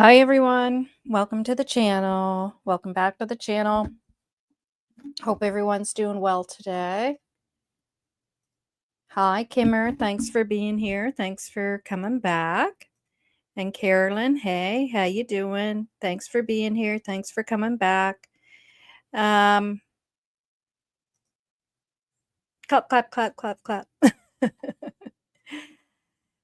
Hi everyone, welcome to the channel. Welcome back to the channel. Hope everyone's doing well today. Hi Kimmer, thanks for being here. Thanks for coming back. And Carolyn, hey, how you doing? Thanks for being here. Thanks for coming back. Clap, clap, clap, clap, clap.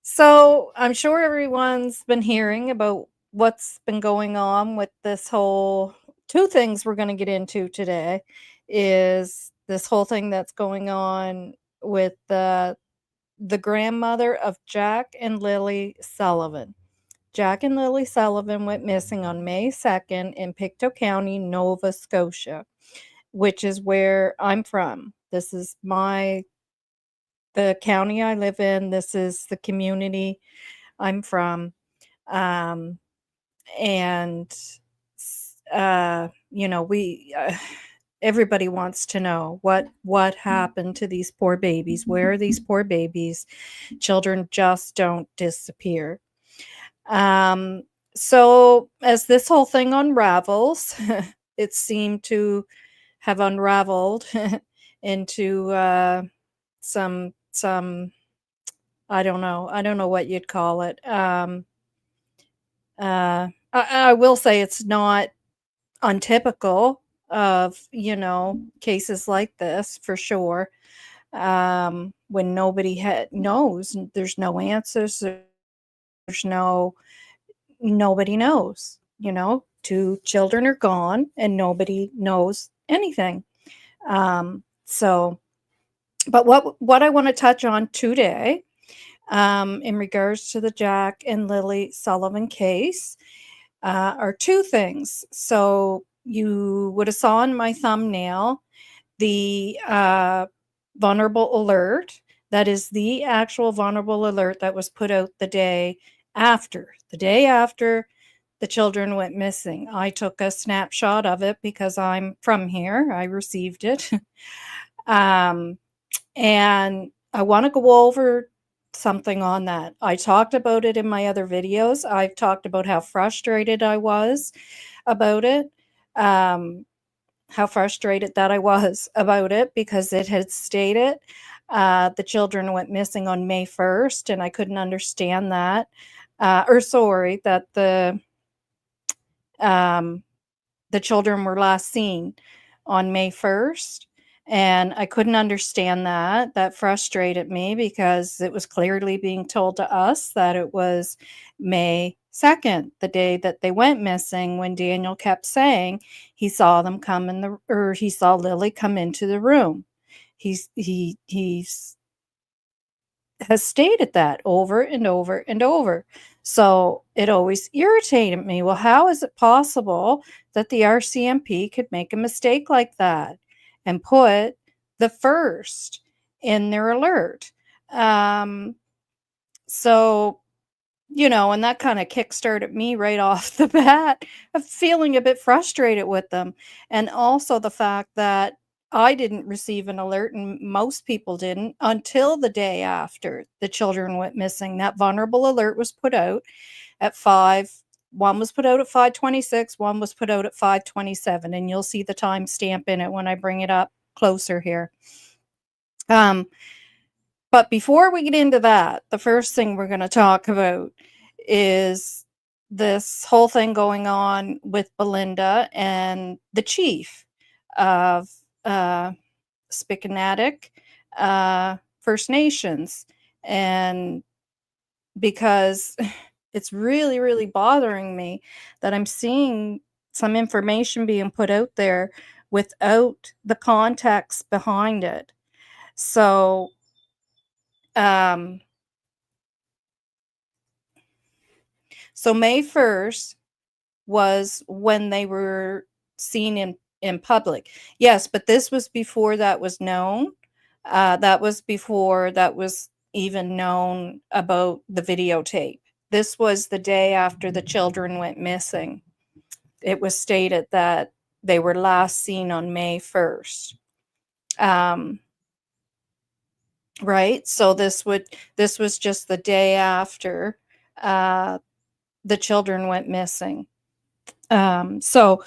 So I'm sure everyone's been hearing about what's been going on with this whole two things we're going to get into today is this whole thing that's going on with the grandmother of Jack and Lily Sullivan. Jack and Lily Sullivan went missing on May 2nd in Pictou County, Nova Scotia, which is where I'm from. This is the county I live in. This is the community I'm from. Um, and, everybody wants to know what happened to these poor babies. Where are these poor babies? Children just don't disappear. Um, so as this whole thing unravels, it seemed to have unraveled into some I don't know what you'd call it. I will say it's not untypical of, cases like this for sure. When knows, there's no answers, there's nobody knows, two children are gone and nobody knows anything. So, but what I want to touch on today, in regards to the Jack and Lily Sullivan case, are two things. So you would have saw in my thumbnail the Vunerable Alert. That is the actual Vunerable Alert that was put out the day after the children went missing. I took a snapshot of it because I'm from here. I received it. And I want to go over something on that. I talked about it in my other videos. I've talked about how frustrated I was about it. How frustrated that I was about it because it had stated the children went missing on May 1st, and I couldn't understand that. That the children were last seen on May 1st. And I couldn't understand that. That frustrated me because it was clearly being told to us that it was May 2nd, the day that they went missing, when Daniel kept saying he saw them he saw Lily come into the room. He's has stated that over and over and over. So it always irritated me. Well, how is it possible that the RCMP could make a mistake like that and put the first in their alert? So, and that kind of kickstarted me right off the bat of feeling a bit frustrated with them. And also the fact that I didn't receive an alert, and most people didn't, until the day after the children went missing. That Vunerable Alert was put out at 5. One was put out at 5:26, one was put out at 5:27, and you'll see the timestamp in it when I bring it up closer here. But before we get into that, the first thing we're going to talk about is this whole thing going on with Belinda and the chief of Spikanatic First Nations. And because it's really, really bothering me that I'm seeing some information being put out there without the context behind it. So, May 1st was when they were seen in public. Yes, but this was before that was known. That was before that was even known about the videotape. This was the day after the children went missing. It was stated that they were last seen on May 1st. Right? So this was just the day after the children went missing. So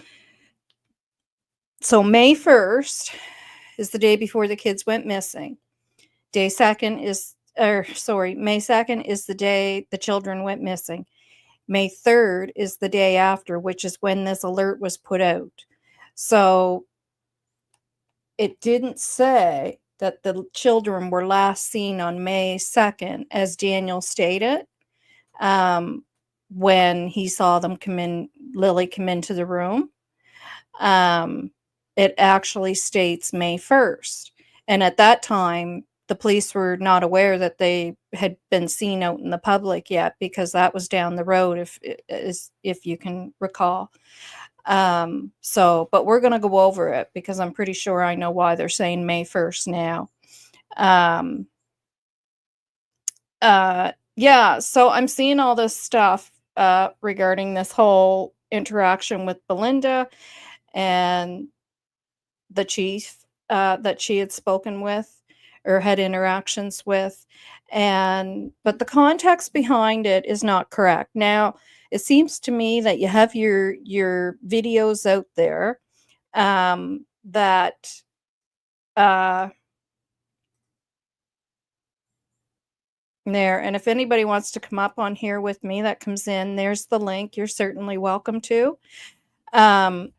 May 1st is the day before the kids went missing. May 2nd is the day the children went missing. May 3rd is the day after, which is when this alert was put out. So it didn't say that the children were last seen on May 2nd, as Daniel stated, when he saw them Lily come into the room. It actually states May 1st. And at that time, the police were not aware that they had been seen out in the public yet, because that was down the road, if you can recall. But we're going to go over it, because I'm pretty sure I know why they're saying May 1st now. Yeah, so I'm seeing all this stuff regarding this whole interaction with Belinda and the chief that she had spoken with or had interactions with. But the context behind it is not correct. Now, it seems to me that you have your videos out there that there, and if anybody wants to come up on here with me, that comes in, there's the link. You're certainly welcome to. And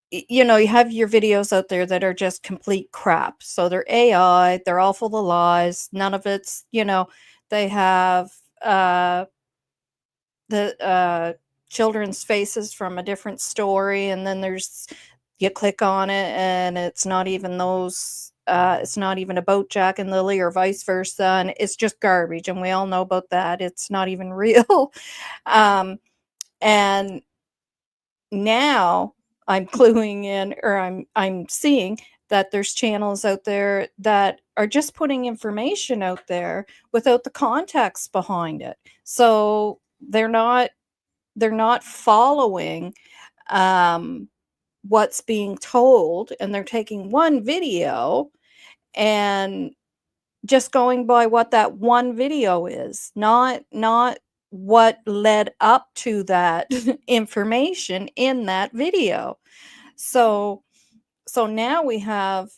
you have your videos out there that are just complete crap. So they're AI, they're all full of lies. None of it's, they have the children's faces from a different story, and then you click on it and it's not even those, it's not even about Jack and Lily or vice versa, and it's just garbage, and we all know about that. It's not even real. And now I'm cluing in, or I'm seeing that there's channels out there that are just putting information out there without the context behind it. So they're not following what's being told, and they're taking one video and just going by what that one video is, not what led up to that information in that video. So now we have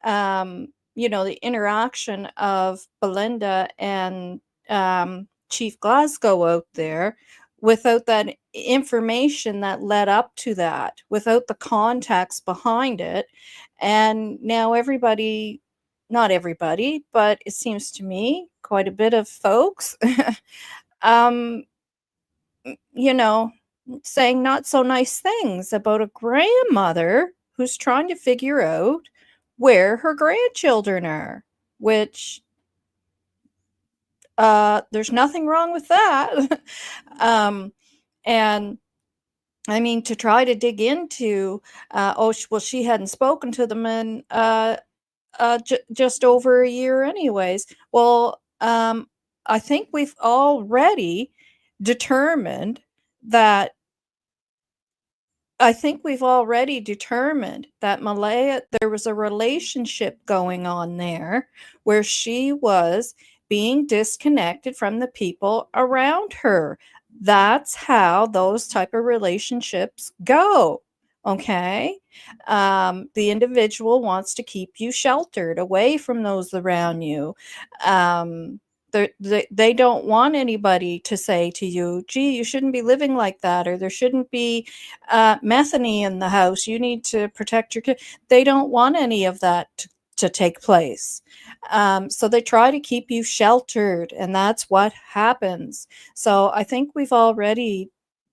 the interaction of Belinda and Chief Glasgow out there without that information that led up to that, without the context behind it. And now everybody, not everybody, but it seems to me quite a bit of folks, um, you know, saying not so nice things about a grandmother who's trying to figure out where her grandchildren are, which there's nothing wrong with that. And I mean, to try to dig into, she hadn't spoken to them in just over a year anyways. Well, I think we've already determined that Malaya, there was a relationship going on there where she was being disconnected from the people around her. That's how those type of relationships go. Okay. The individual wants to keep you sheltered away from those around you. They don't want anybody to say to you, gee, you shouldn't be living like that, or there shouldn't be methane in the house. You need to protect your kid. They don't want any of that to take place. So they try to keep you sheltered, and that's what happens. So I think we've already,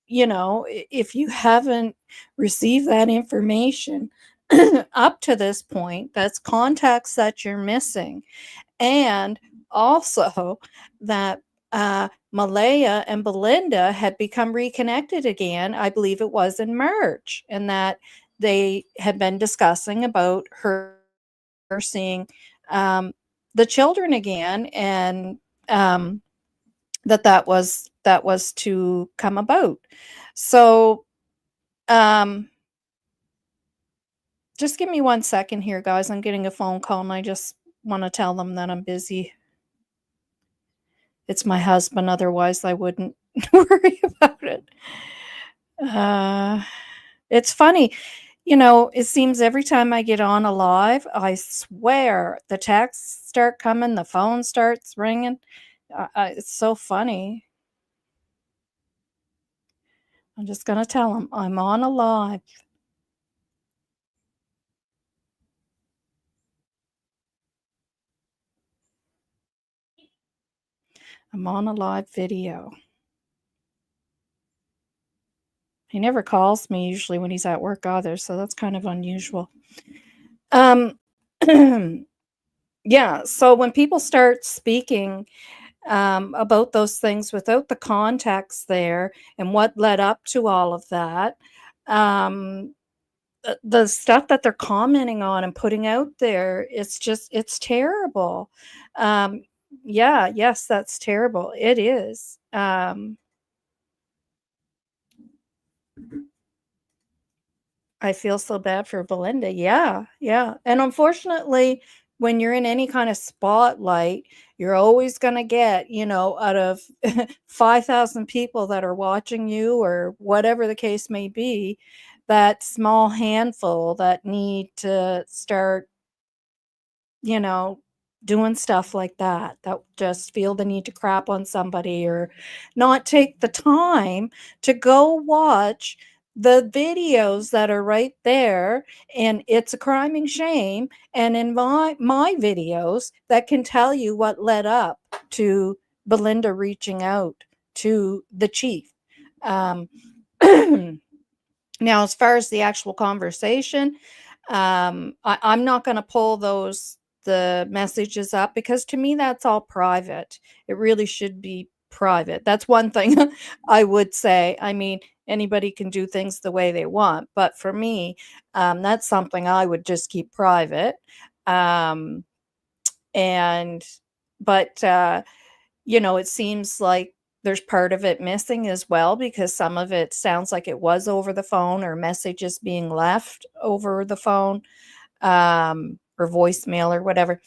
if you haven't received that information up to this point, that's context that you're missing. And also that Malaya and Belinda had become reconnected again, I believe it was in March, and that they had been discussing about her seeing the children again, and that was to come about. So just give me 1 second here, guys. I'm getting a phone call, and I just want to tell them that I'm busy. It's my husband, otherwise I wouldn't worry about it. Uh, it's funny, it seems every time I get on a live, I swear the texts start coming, the phone starts ringing. It's so funny. I'm just gonna tell him I'm on a live. I'm on a live video. He never calls me usually when he's at work either, so that's kind of unusual. Um, yeah, so when people start speaking about those things without the context there and what led up to all of that, um, the stuff that they're commenting on and putting out there, it's terrible. Um, yeah, yes, that's terrible. It is. I feel so bad for Belinda. Yeah, yeah. And unfortunately, when you're in any kind of spotlight, you're always going to get, out of 5,000 people that are watching you or whatever the case may be, that small handful that need to start you know, doing stuff like that just feel the need to crap on somebody or not take the time to go watch the videos that are right there, and it's a crime and shame, and in my videos that can tell you what led up to Belinda reaching out to the chief. um Now, as far as the actual conversation, I'm not going to pull the messages up because to me that's all private. It really should be private. That's one thing I would say. I mean, anybody can do things the way they want, but for me, that's something I would just keep private. Um, and but it seems like there's part of it missing as well because some of it sounds like it was over the phone or messages being left over the phone, or voicemail or whatever.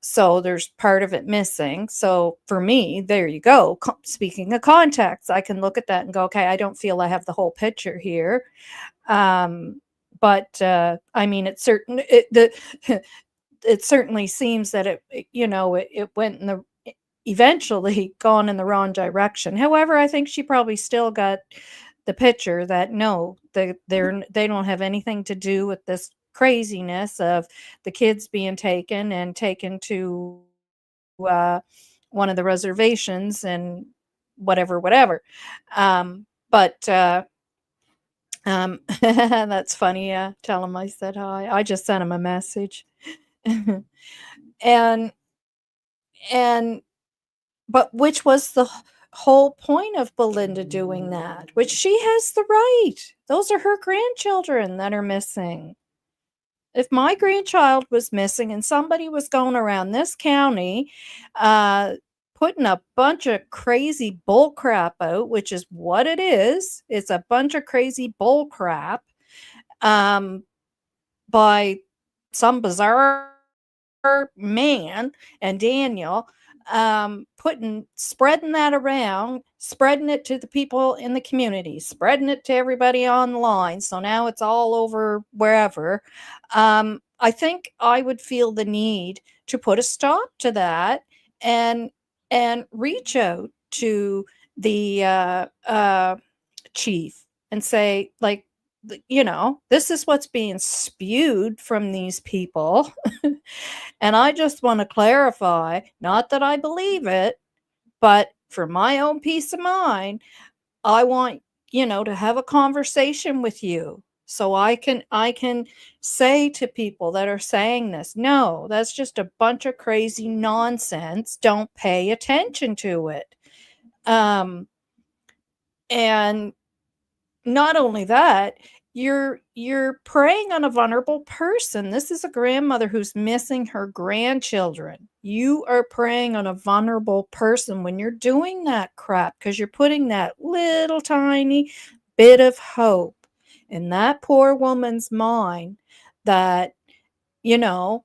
So there's part of it missing. So for me, there you go. Speaking of context, I can look at that and go, okay, I don't feel I have the whole picture here. But I mean, it certainly seems that it went in the eventually gone in the wrong direction. However, I think she probably still got the picture that no, they don't have anything to do with this craziness of the kids being taken to uh, one of the reservations and whatever, whatever. But that's funny. Tell him I said hi. I just sent him a message. and and But which was the whole point of Belinda doing that, which she has the right. Those are her grandchildren that are missing. If my grandchild was missing and somebody was going around this county, uh, putting a bunch of crazy bull crap out, which is what it is, it's a bunch of crazy bull crap, um, by some bizarre man and Daniel, putting spreading that around, spreading it to the people in the community, spreading it to everybody online. So now it's all over wherever. I think I would feel the need to put a stop to that and reach out to the chief and say, like, this is what's being spewed from these people. And I just want to clarify, not that I believe it, but for my own peace of mind, I want, to have a conversation with you so I can say to people that are saying this, no, that's just a bunch of crazy nonsense. Don't pay attention to it. Um and not only that, you're preying on a vulnerable person. This is a grandmother who's missing her grandchildren. You are preying on a vulnerable person when you're doing that crap because you're putting that little tiny bit of hope in that poor woman's mind that, you know,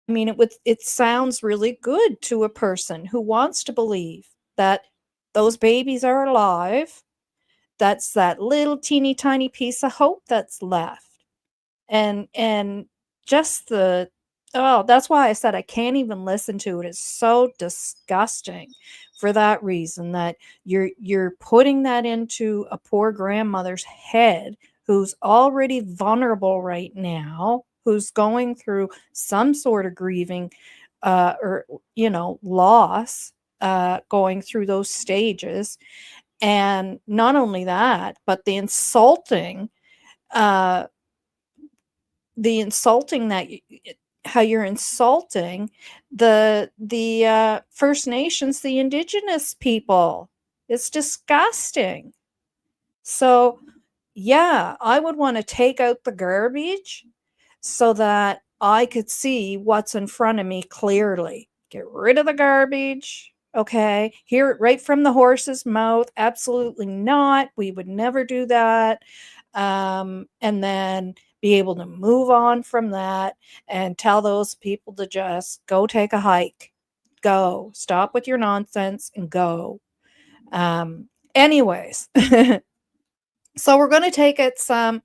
I mean, it sounds really good to a person who wants to believe that those babies are alive. That's that little teeny tiny piece of hope that's left. And just the oh, that's why I said I can't even listen to it. It's so disgusting for that reason, that you're putting that into a poor grandmother's head who's already vulnerable right now, who's going through some sort of grieving, or loss, going through those stages. And not only that, but uh the insulting that how you're insulting the First Nations, the indigenous people. It's disgusting. So yeah, I would want to take out the garbage so that I could see what's in front of me clearly. Get rid of the garbage. Okay. Hear it right from the horse's mouth. Absolutely not. We would never do that. And then be able to move on from that and tell those people to just go take a hike. Go. Stop with your nonsense and go. Anyways, so we're going to take it some.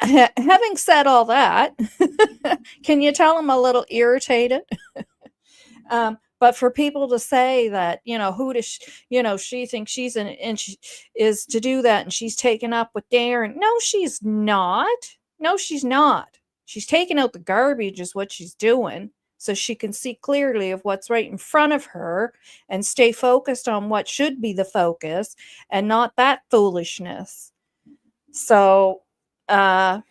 Having said all that, can you tell I'm a little irritated? But for people to say that, who does she thinks she's in, and she is to do that, and she's taken up with Darren. No, she's not. No, she's not. She's taking out the garbage, is what she's doing, so she can see clearly of what's right in front of her and stay focused on what should be the focus and not that foolishness. So, I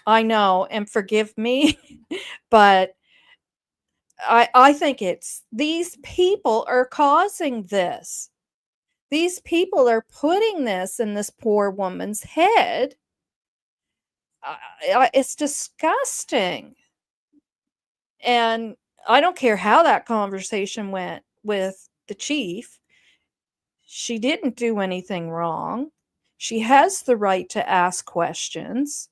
know, and forgive me, but I think it's these people are causing this. These people are putting this in this poor woman's head. It's disgusting. And I don't care how that conversation went with the chief. She didn't do anything wrong. She has the right to ask questions.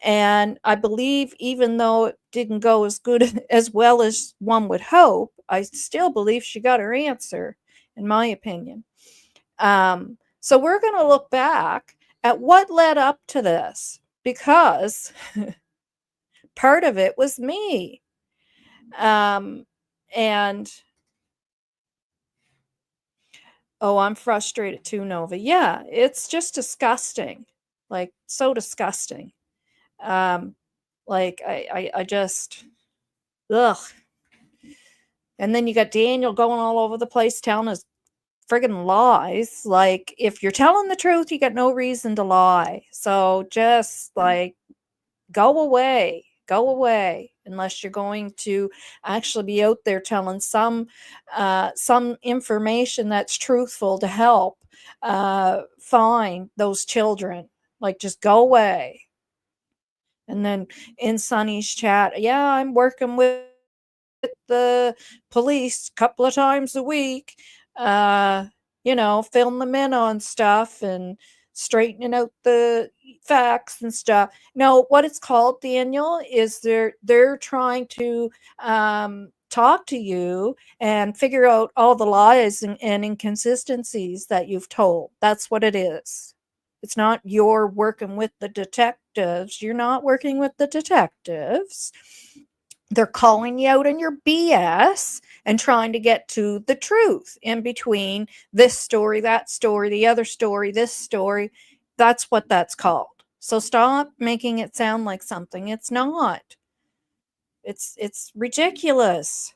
And I believe, even though it didn't go as good as well as one would hope, I still believe she got her answer, in my opinion. So we're going to look back at what led up to this, because part of it was me. And oh, I'm frustrated too, Nova. Yeah, it's just disgusting. Like, so disgusting. Um, like I just, ugh. And then you got Daniel going all over the place telling us friggin' lies. Like, if you're telling the truth, you got no reason to lie. So just like, go away. Go away, unless you're going to actually be out there telling some information that's truthful to help find those children. Like, just go away. And then in Sunny's chat, yeah, I'm working with the police a couple of times a week, uh, filling them in on stuff and straightening out the facts and stuff. No, what it's called, Daniel, is they're trying to talk to you and figure out all the lies and inconsistencies that you've told. That's what it is. It's not you're working with the detectives. You're not working with the detectives. They're calling you out on your BS and trying to get to the truth in between this story, that story, the other story, this story. That's what that's called. So stop making it sound like something it's not. It's ridiculous.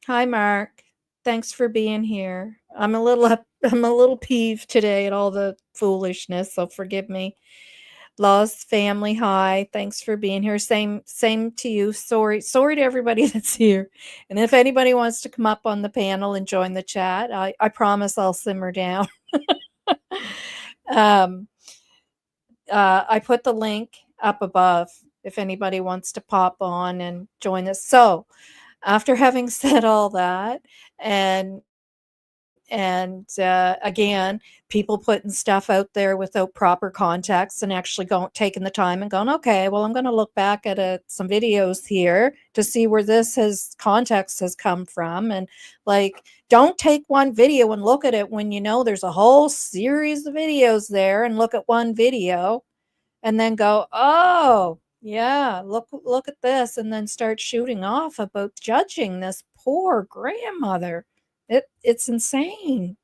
Hi, Mark. Thanks for being here. I'm a little peeved today at all the foolishness, so forgive me. Lost family, hi. Thanks for being here. Same to you. Sorry to everybody that's here. And if anybody wants to come up on the panel and join the chat, I promise I'll simmer down. um, I put the link up above if anybody wants to pop on and join us. So after having said all that, and And again, people putting stuff out there without proper context and actually taking the time and going, okay, well, I'm going to look back at some videos here to see where context has come from. And like, don't take one video and look at it when you know there's a whole series of videos there, and look at one video and then go, oh, yeah, look at this, and then start shooting off about judging this poor grandmother. It's insane.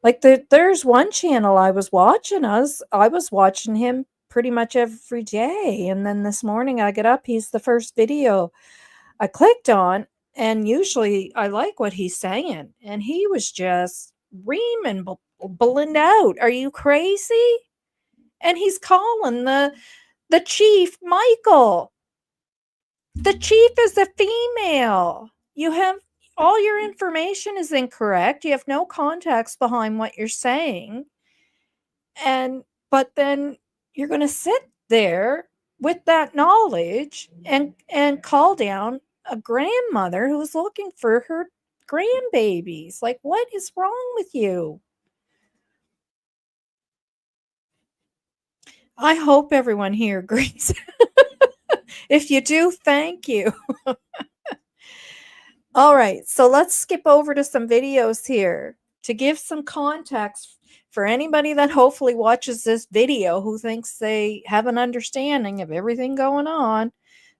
Like there's one channel I was watching. I was watching him pretty much every day, and then this morning I get up, he's the first video I clicked on, and usually I like what he's saying, and he was just reaming Belinda out. Are you crazy? And he's calling the chief Michael. The chief is a female. You have all your information is incorrect. You have no context behind what you're saying. But then you're going to sit there with that knowledge and call down a grandmother who's looking for her grandbabies. Like, what is wrong with you? I hope everyone here agrees. If you do, thank you. All right, so let's skip over to some videos here to give some context for anybody that hopefully watches this video who thinks they have an understanding of everything going on,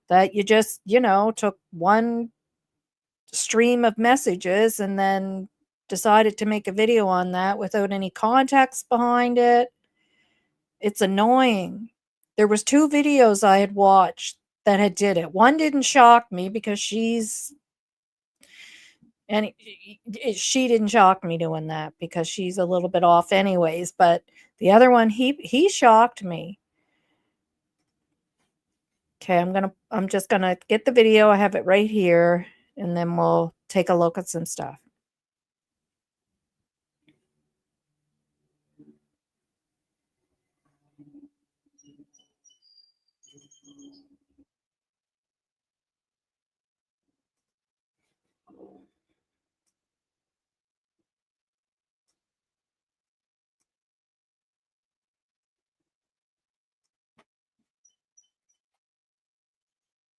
that you just, took one stream of messages and then decided to make a video on that without any context behind it. It's annoying. There was 2 videos I had watched that did it. One didn't shock me because she didn't shock me doing that because she's a little bit off anyways, but the other one, he shocked me. Okay, I'm just gonna get the video. I have it right here, and then we'll take a look at some stuff.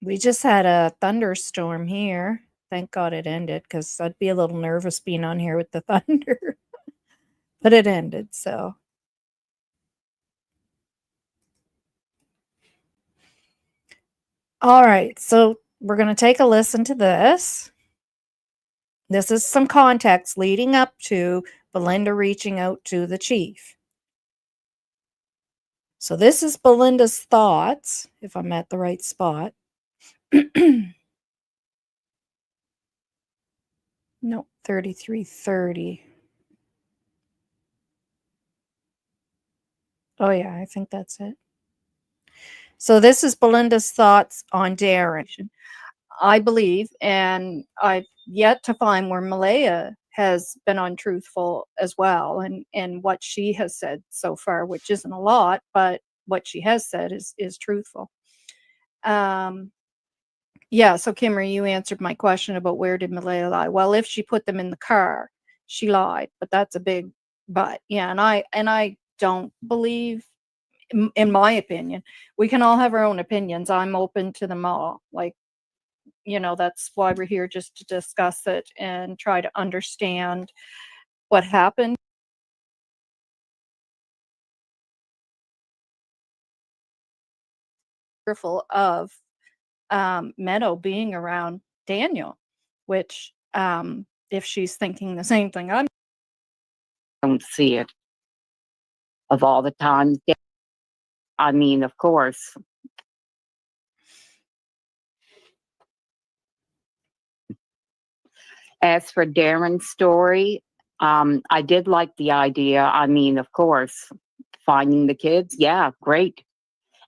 We just had a thunderstorm here. Thank God it ended, because I'd be a little nervous being on here with the thunder. But it ended, so. All right, so we're going to take a listen to this. This is some context leading up to Belinda reaching out to the chief. So this is Belinda's thoughts, if I'm at the right spot. No, 3330. Oh yeah, I think that's it. So this is Belinda's thoughts on Darren. I believe, and I've yet to find where Malaya has been untruthful as well, and what she has said so far, which isn't a lot, but what she has said is truthful. Yeah, so Kimmery, you answered my question about where did Malaya lie. Well, if she put them in the car, she lied, but that's a big but. Yeah, and I don't believe, in my opinion, we can all have our own opinions. I'm open to them all. Like, that's why we're here, just to discuss it and try to understand what happened. Fearful of Meadow being around Daniel, which if she's thinking the same thing I don't see it. Of all the times, I mean, of course. As for Darren's story, I did like the idea. I mean, of course, finding the kids, yeah, great.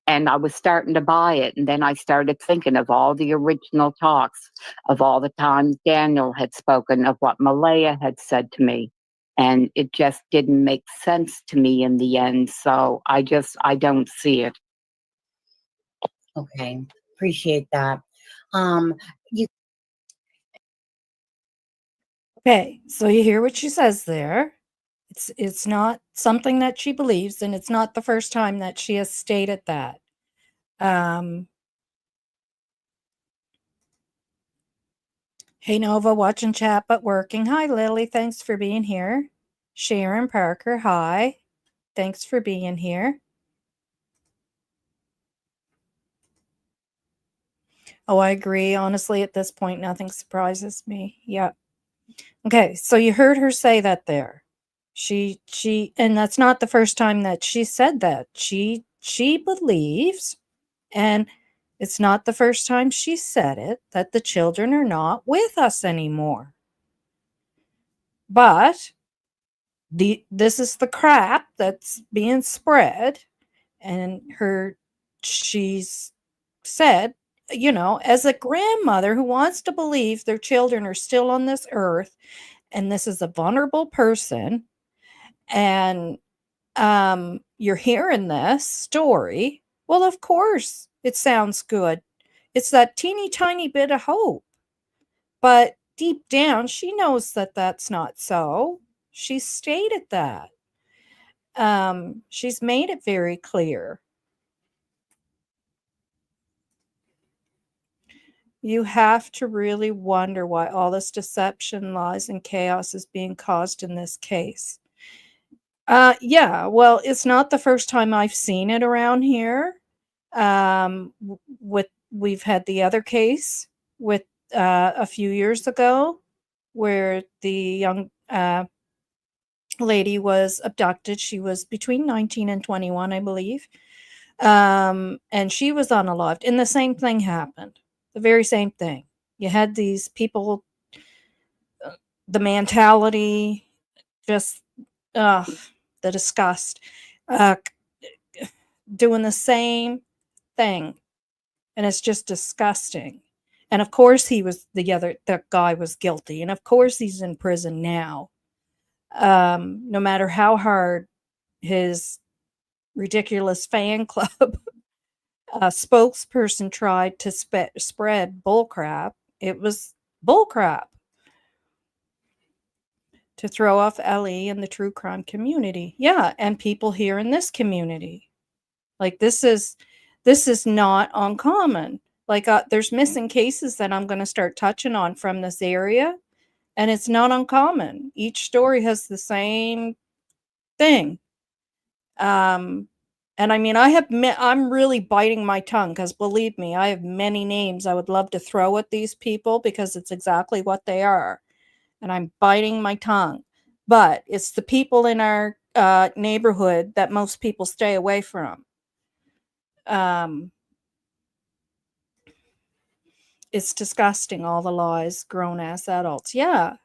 And I was starting to buy it. And then I started thinking of all the original talks, of all the times Daniel had spoken, of what Malaya had said to me. And it just didn't make sense to me in the end. So I don't see it. Okay, appreciate that. You Okay, so you hear what she says there. It's not something that she believes, and it's not the first time that she has stated that. Um, hey Nova, watching chat but working. Hi Lily, thanks for being here. Sharon Parker, hi. Thanks for being here. Oh, I agree. Honestly, at this point, nothing surprises me. Yeah. Okay, so you heard her say that there. And that's not the first time that she said that. She believes, and it's not the first time she said it, that the children are not with us anymore. But this is the crap that's being spread, and she's said, you know, as a grandmother who wants to believe their children are still on this earth, and this is a vulnerable person, and you're hearing this story, well, of course it sounds good. It's that teeny tiny bit of hope. But deep down, she knows that that's not so. She stated that. She's made it very clear. You have to really wonder why all this deception, lies, and chaos is being caused in this case. Yeah, well, it's not the first time I've seen it around here. We've had the other case with a few years ago where the young lady was abducted. She was between 19 and 21, I believe. And she was unalived. And the same thing happened. The very same thing. You had these people, the mentality, just, ugh, the disgust, uh, doing the same thing. And it's just disgusting. And of course that guy was guilty. And of course he's in prison now. No matter how hard his ridiculous fan club spokesperson tried to spread bullcrap, it was bullcrap to throw off Ellie and the true crime community. Yeah, and people here in this community. Like this is not uncommon. Like there's missing cases that I'm going to start touching on from this area, and it's not uncommon. Each story has the same thing. And I mean, I'm really biting my tongue because believe me, I have many names I would love to throw at these people because it's exactly what they are. And I'm biting my tongue. But it's the people in our neighborhood that most people stay away from. Um, it's disgusting, all the lies, grown ass adults. Yeah.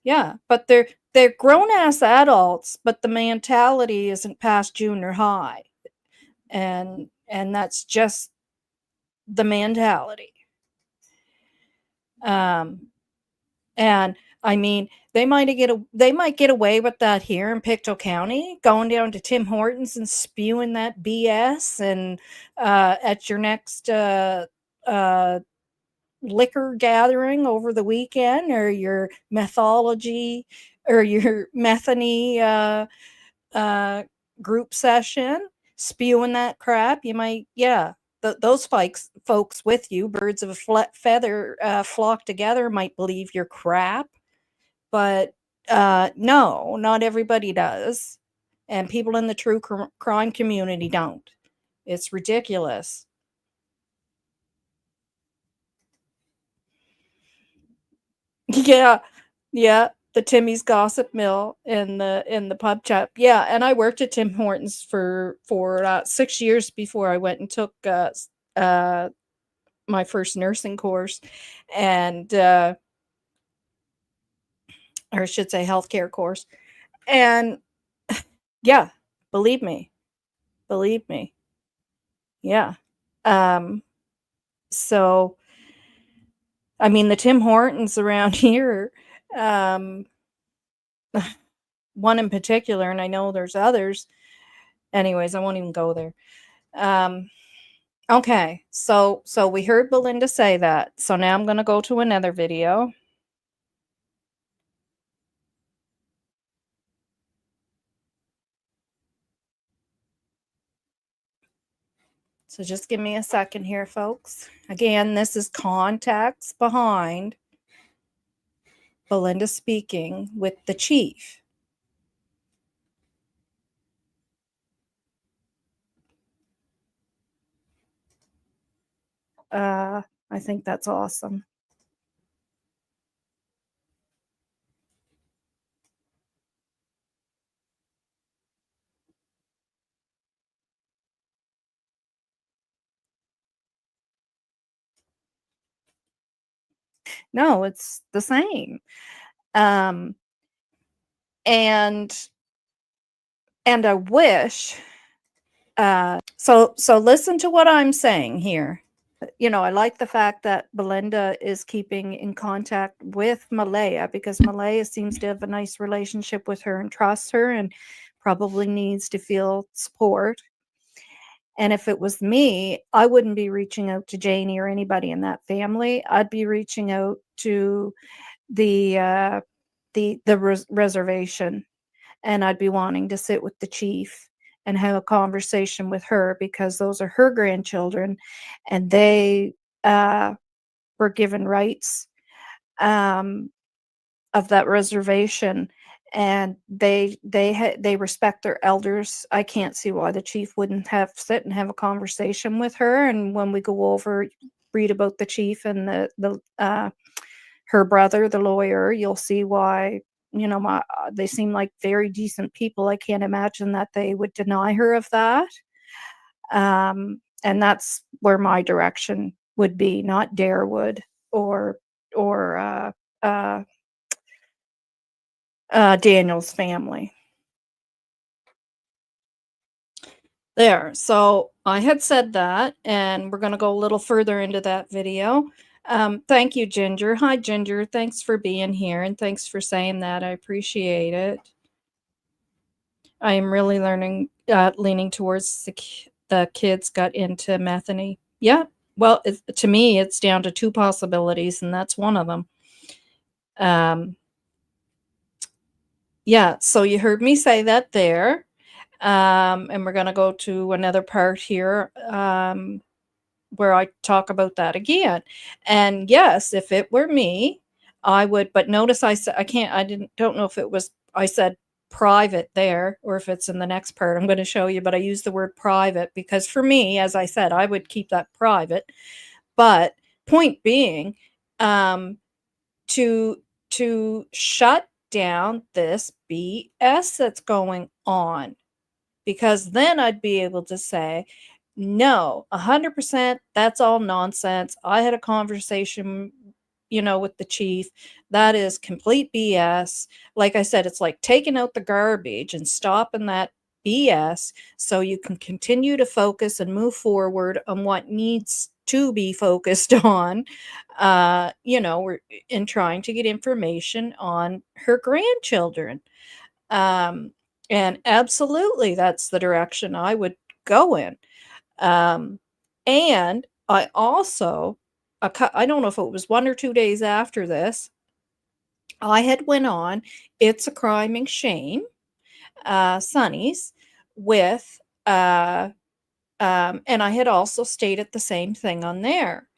Yeah. But they're grown ass adults, but the mentality isn't past junior high. And that's just the mentality. Um, and I mean, they might get away with that here in Pictou County, going down to Tim Hortons and spewing that BS, and at your next uh, liquor gathering over the weekend, or your mythology, or your methany uh, group session, spewing that crap. You might, yeah, those folks with you, birds of a feather, flock together, might believe your crap, but no, not everybody does, and people in the true crime community don't. It's ridiculous. Yeah, yeah, the Timmy's Gossip Mill in the pub chat. Yeah, and I worked at Tim Hortons for 6 years before I went and took uh my first nursing course, and or I should say healthcare course. And yeah, believe me. Believe me. Yeah. Um so I mean the Tim Hortons around here, um one in particular, and I know there's others. Anyways, I won't even go there. Um, okay, so we heard Belinda say that. So now I'm gonna go to another video. So just give me a second here, folks. Again, this is context behind Belinda speaking with the chief. I think that's awesome. No, it's the same. Um, and I wish so listen to what I'm saying here. You know, I like the fact that Belinda is keeping in contact with Malaya, because Malaya seems to have a nice relationship with her and trusts her and probably needs to feel support. And if it was me, I wouldn't be reaching out to Janie or anybody in that family. I'd be reaching out to the reservation, and I'd be wanting to sit with the chief and have a conversation with her, because those are her grandchildren, and they were given rights um, of that reservation, and they respect their elders. I can't see why the chief wouldn't sit and have a conversation with her. And when we go over, read about the chief and the her brother, the lawyer, you'll see why. You know, they seem like very decent people. I can't imagine that they would deny her of that. And that's where my direction would be, not Darewood or or uh, Daniel's family. There. So I had said that, and we're going to go a little further into that video. Thank you, Ginger. Hi, Ginger. Thanks for being here, and thanks for saying that. I appreciate it. I am really leaning towards the kids got into methany. Yeah. Well, to me, it's down to two possibilities, and that's one of them. Yeah. So you heard me say that there. And we're going to go to another part here where I talk about that again. And yes, if it were me, I would. But notice I said don't know if it was, I said private there or if it's in the next part. I'm going to show you, but I use the word private because for me, as I said, I would keep that private. But point being, to shut down this BS that's going on, because then I'd be able to say, no, 100%, that's all nonsense. I had a conversation, with the chief. That is complete BS. Like I said, it's like taking out the garbage and stopping that BS so you can continue to focus and move forward on what needs to be focused on. We're in trying to get information on her grandchildren. Um, and absolutely, that's the direction I would go in. And I also, I don't know if it was 1 or 2 days after this, I had went on It's a Crime and Shame, Sonny's, with, and I had also stated the same thing on there.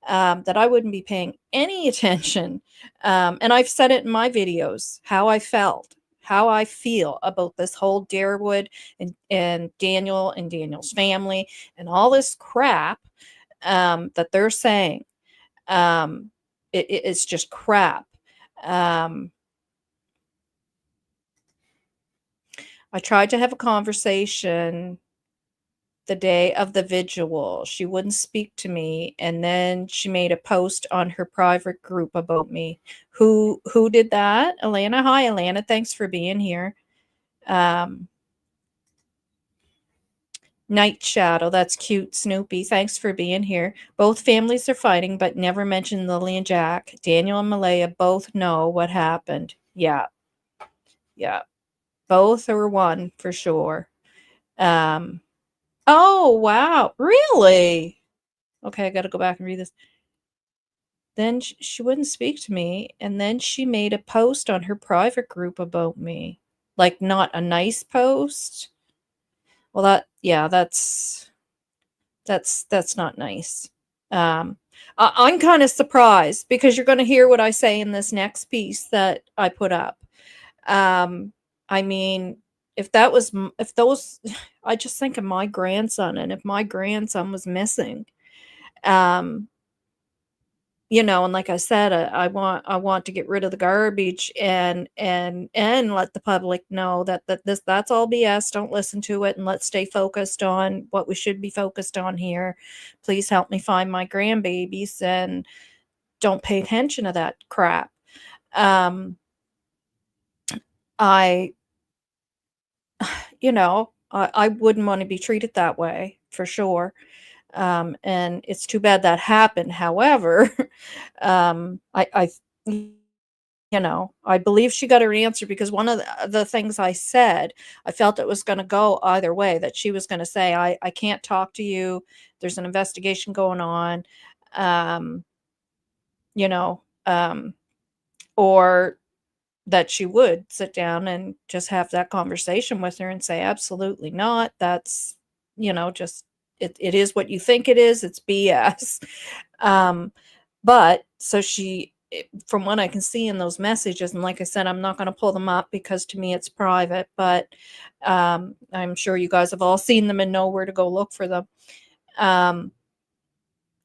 That I wouldn't be paying any attention. And I've said it in my videos, how I felt, how I feel about this whole Darewood and Daniel and Daniel's family and all this crap that they're saying. It's just crap. I tried to have a conversation the day of the vigil. She wouldn't speak to me, and then she made a post on her private group about me. Who did that? Alana. Hi, Alana. Thanks for being here. Night Shadow. That's cute. Snoopy. Thanks for being here. Both families are fighting, but never mention Lily and Jack. Daniel and Malaya both know what happened. Yeah. Yeah. Both are one for sure. Oh, wow. Really? Okay, I got to go back and read this. Then she wouldn't speak to me, and then she made a post on her private group about me. Like, not a nice post. Well, that's That's not nice. I'm kind of surprised because you're going to hear what I say in this next piece that I put up. Um, I mean, if that was, if those, I just think of my grandson, and if my grandson was missing, um, and like I said, I want to get rid of the garbage and let the public know that's all BS. Don't listen to it, and let's stay focused on what we should be focused on here. Please help me find my grandbabies, and don't pay attention to that crap. Um, I I wouldn't want to be treated that way for sure. And it's too bad that happened. However, I I believe she got her answer because one of the things I said, I felt it was going to go either way, that she was going to say, I can't talk to you. There's an investigation going on. Um, you know, um, or that she would sit down and just have that conversation with her and say, absolutely not. That's, just it is what you think it is. It's BS. Um, but so from what I can see in those messages, and like I said, I'm not going to pull them up because to me it's private, but I'm sure you guys have all seen them and know where to go look for them. Um,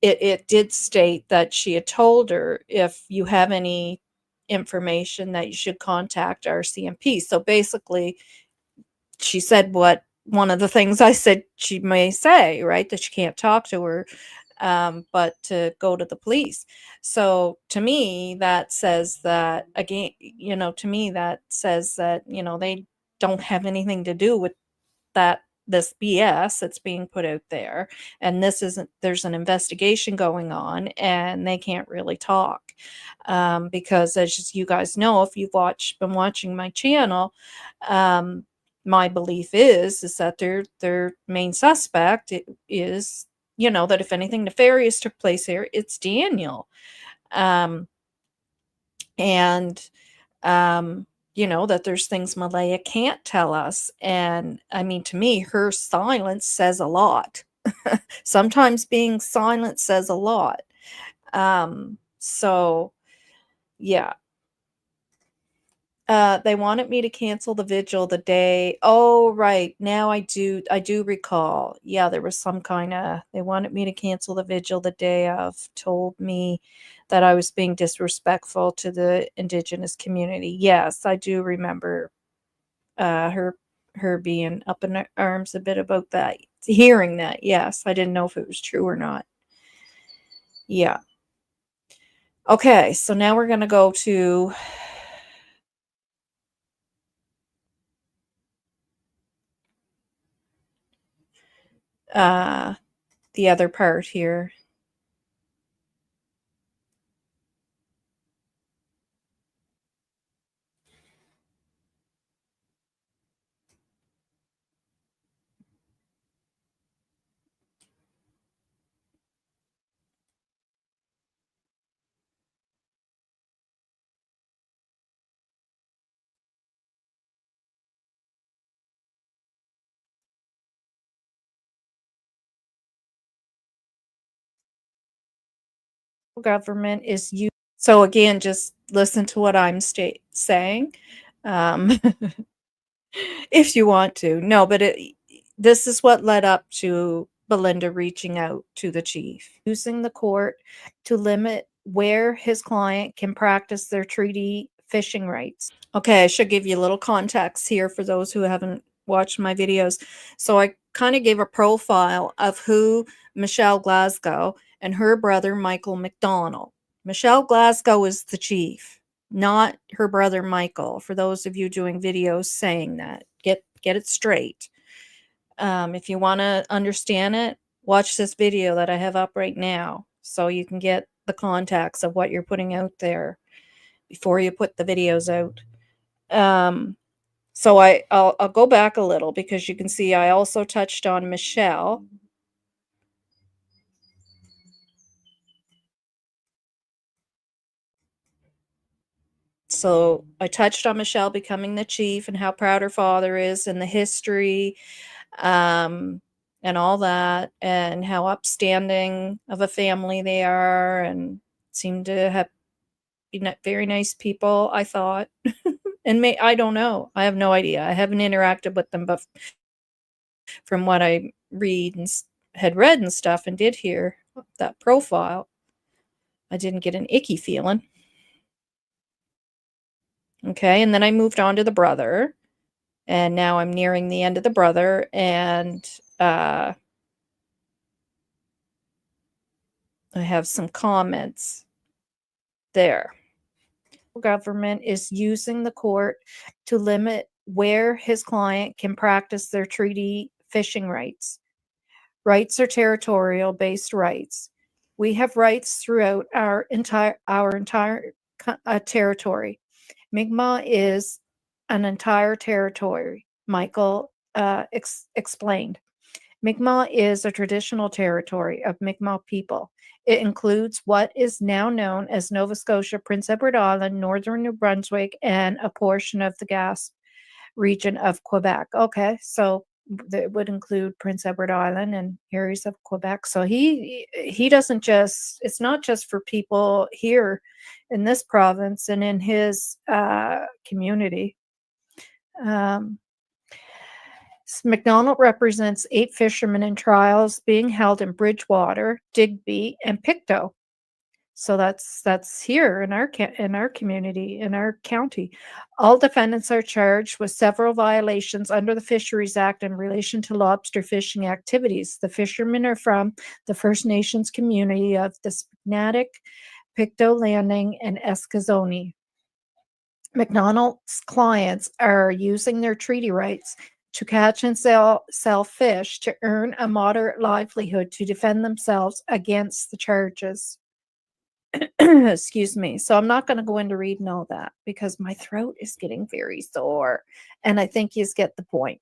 it did state that she had told her, if you have any information, that you should contact our CMP. So basically, she said what one of the things I said she may say, right? That she can't talk to her, but to go to the police. So to me, that says that, again, to me, that says that, they don't have anything to do with that this BS that's being put out there, and there's an investigation going on, and they can't really talk, because as you guys know, if you've been watching my channel, my belief is that their main suspect is, that if anything nefarious took place here, it's Daniel. um, and that there's things Malaya can't tell us. And I mean, to me, her silence says a lot. Sometimes being silent says a lot. So yeah. They wanted me to cancel the vigil the day. Oh, right. Now I do recall. Yeah, there was some kind of, they wanted me to cancel the vigil the day of, told me that I was being disrespectful to the Indigenous community. Yes, I do remember her being up in arms a bit about that. Hearing that, yes, I didn't know if it was true or not. Yeah. Okay, so now we're gonna go to uh the other part here. Government is you. So again, just listen to what I'm saying, um, if you want to. No, but this is what led up to Belinda reaching out to the chief, using the court to limit where his client can practice their treaty fishing rights. Okay, I should give you a little context here for those who haven't watched my videos. So I kind of gave a profile of who Michelle Glasgow and her brother Michael McDonald. Michelle Glasgow is the chief, not her brother Michael. For those of you doing videos saying that, get it straight. If you want to understand it, watch this video that I have up right now, so you can get the context of what you're putting out there before you put the videos out. So I'll go back a little because you can see I also touched on Michelle. So I touched on Michelle becoming the chief and how proud her father is and the history. Um, and all that, and how upstanding of a family they are, and seem to have very nice people, I thought. And I don't know. I have no idea. I haven't interacted with them, but from what I had read and stuff and did hear that profile, I didn't get an icky feeling. Okay, and then I moved on to the brother, and now I'm nearing the end of the brother, and I have some comments there. Government is using the court to limit where his client can practice their treaty fishing rights. Rights are territorial-based rights. We have rights throughout our entire territory. Mi'kmaq is an entire territory, Michael explained. Mi'kmaq is a traditional territory of Mi'kmaq people. It includes what is now known as Nova Scotia, Prince Edward Island, northern New Brunswick, and a portion of the Gaspe region of Quebec. Okay, so that would include Prince Edward Island and areas of Quebec. So he doesn't just, it's not just for people here in this province and in his community. McDonald represents 8 fishermen in trials being held in Bridgewater, Digby, and Pictou. So that's here in our community, in our county. All defendants are charged with several violations under the Fisheries Act in relation to lobster fishing activities. The fishermen are from the First Nations community of the Spignatic, Pictou Landing, and Eskazoni. McDonald's clients are using their treaty rights to catch and sell fish to earn a moderate livelihood to defend themselves against the charges. Excuse me. So I'm not going to go into reading all that because my throat is getting very sore, and I think you get the point.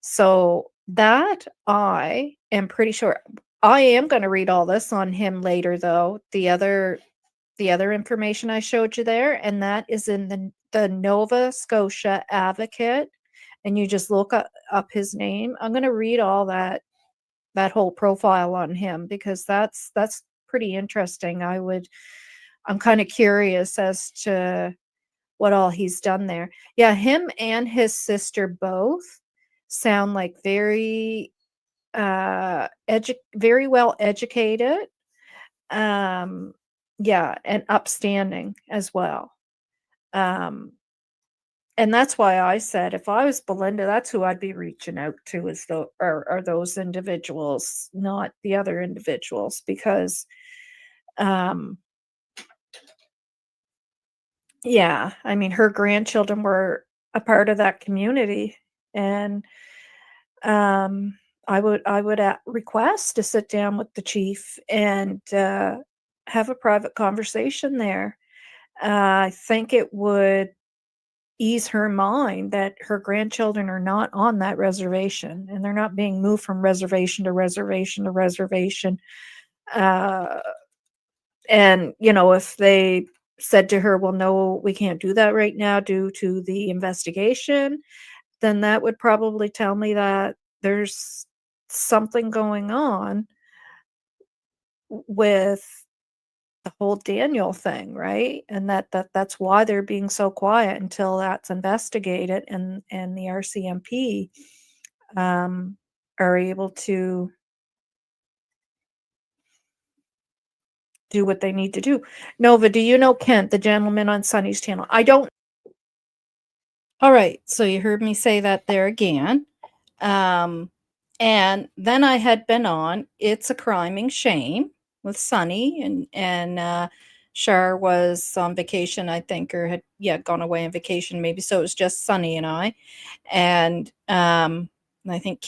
So that I am pretty sure. I am going to read all this on him later, though. The other information I showed you there, and that is in the Nova Scotia Advocate, and you just look up his name. I'm going to read all that whole profile on him because that's pretty interesting. I'm kind of curious as to what all he's done there. Yeah, him and his sister both sound like very very well educated. Yeah, and upstanding as well. And that's why I said if I was Belinda, that's who I'd be reaching out to, is are those individuals, not the other individuals, because yeah, I mean, her grandchildren were a part of that community, and I would request to sit down with the chief and have a private conversation there. I think it would ease her mind that her grandchildren are not on that reservation, and they're not being moved from reservation to reservation to reservation. And, if they said to her, well, no, we can't do that right now due to the investigation, then that would probably tell me that there's something going on with the whole Daniel thing, right? And that's why they're being so quiet until that's investigated, and the RCMP are able to do what they need to do. Nova, do you know Kent, the gentleman on Sunny's channel? I don't. All right, so you heard me say that there again. And then I had been on It's a Criming Shame with Sunny, and Shar was on vacation, I think, or had gone away on vacation maybe, so it was just Sunny and I. And I think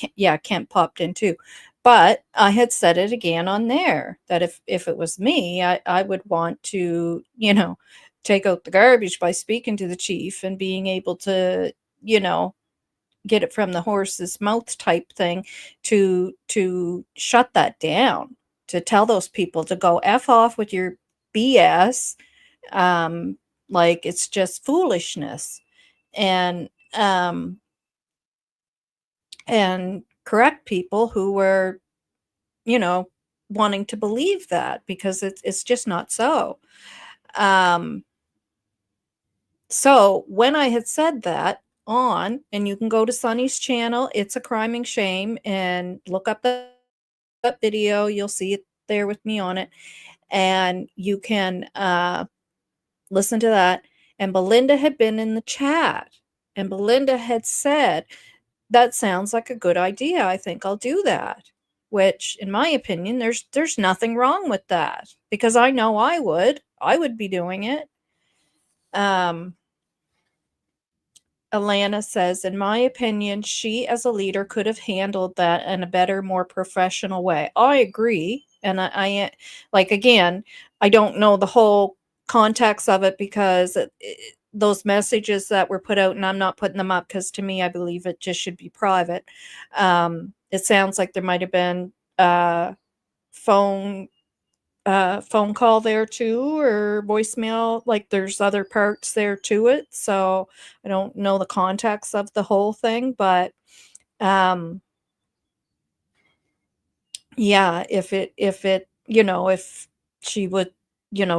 Kent popped in too. But I had said it again on there that if it was me, I would want to, take out the garbage by speaking to the chief and being able to, get it from the horse's mouth type thing to shut that down, to tell those people to go F off with your BS. Like, it's just foolishness. And correct people who were, wanting to believe that, because it's just not so. Um, so when I had said that and you can go to Sunny's channel, It's a Crime and Shame, and look up that video. You'll see it there with me on it. And you can listen to that. And Belinda had been in the chat, and Belinda had said, that sounds like a good idea. I think I'll do that. Which, in my opinion, there's nothing wrong with that, because I know I would be doing it. Alana says, in my opinion, she as a leader could have handled that in a better, more professional way. I agree. And like, again, I don't know the whole context of it, because those messages that were put out, and I'm not putting them up because to me, I believe it just should be private. It sounds like there might have been phone phone call there too, or voicemail. Like, there's other parts there to it, so I don't know the context of the whole thing, but yeah, if she would,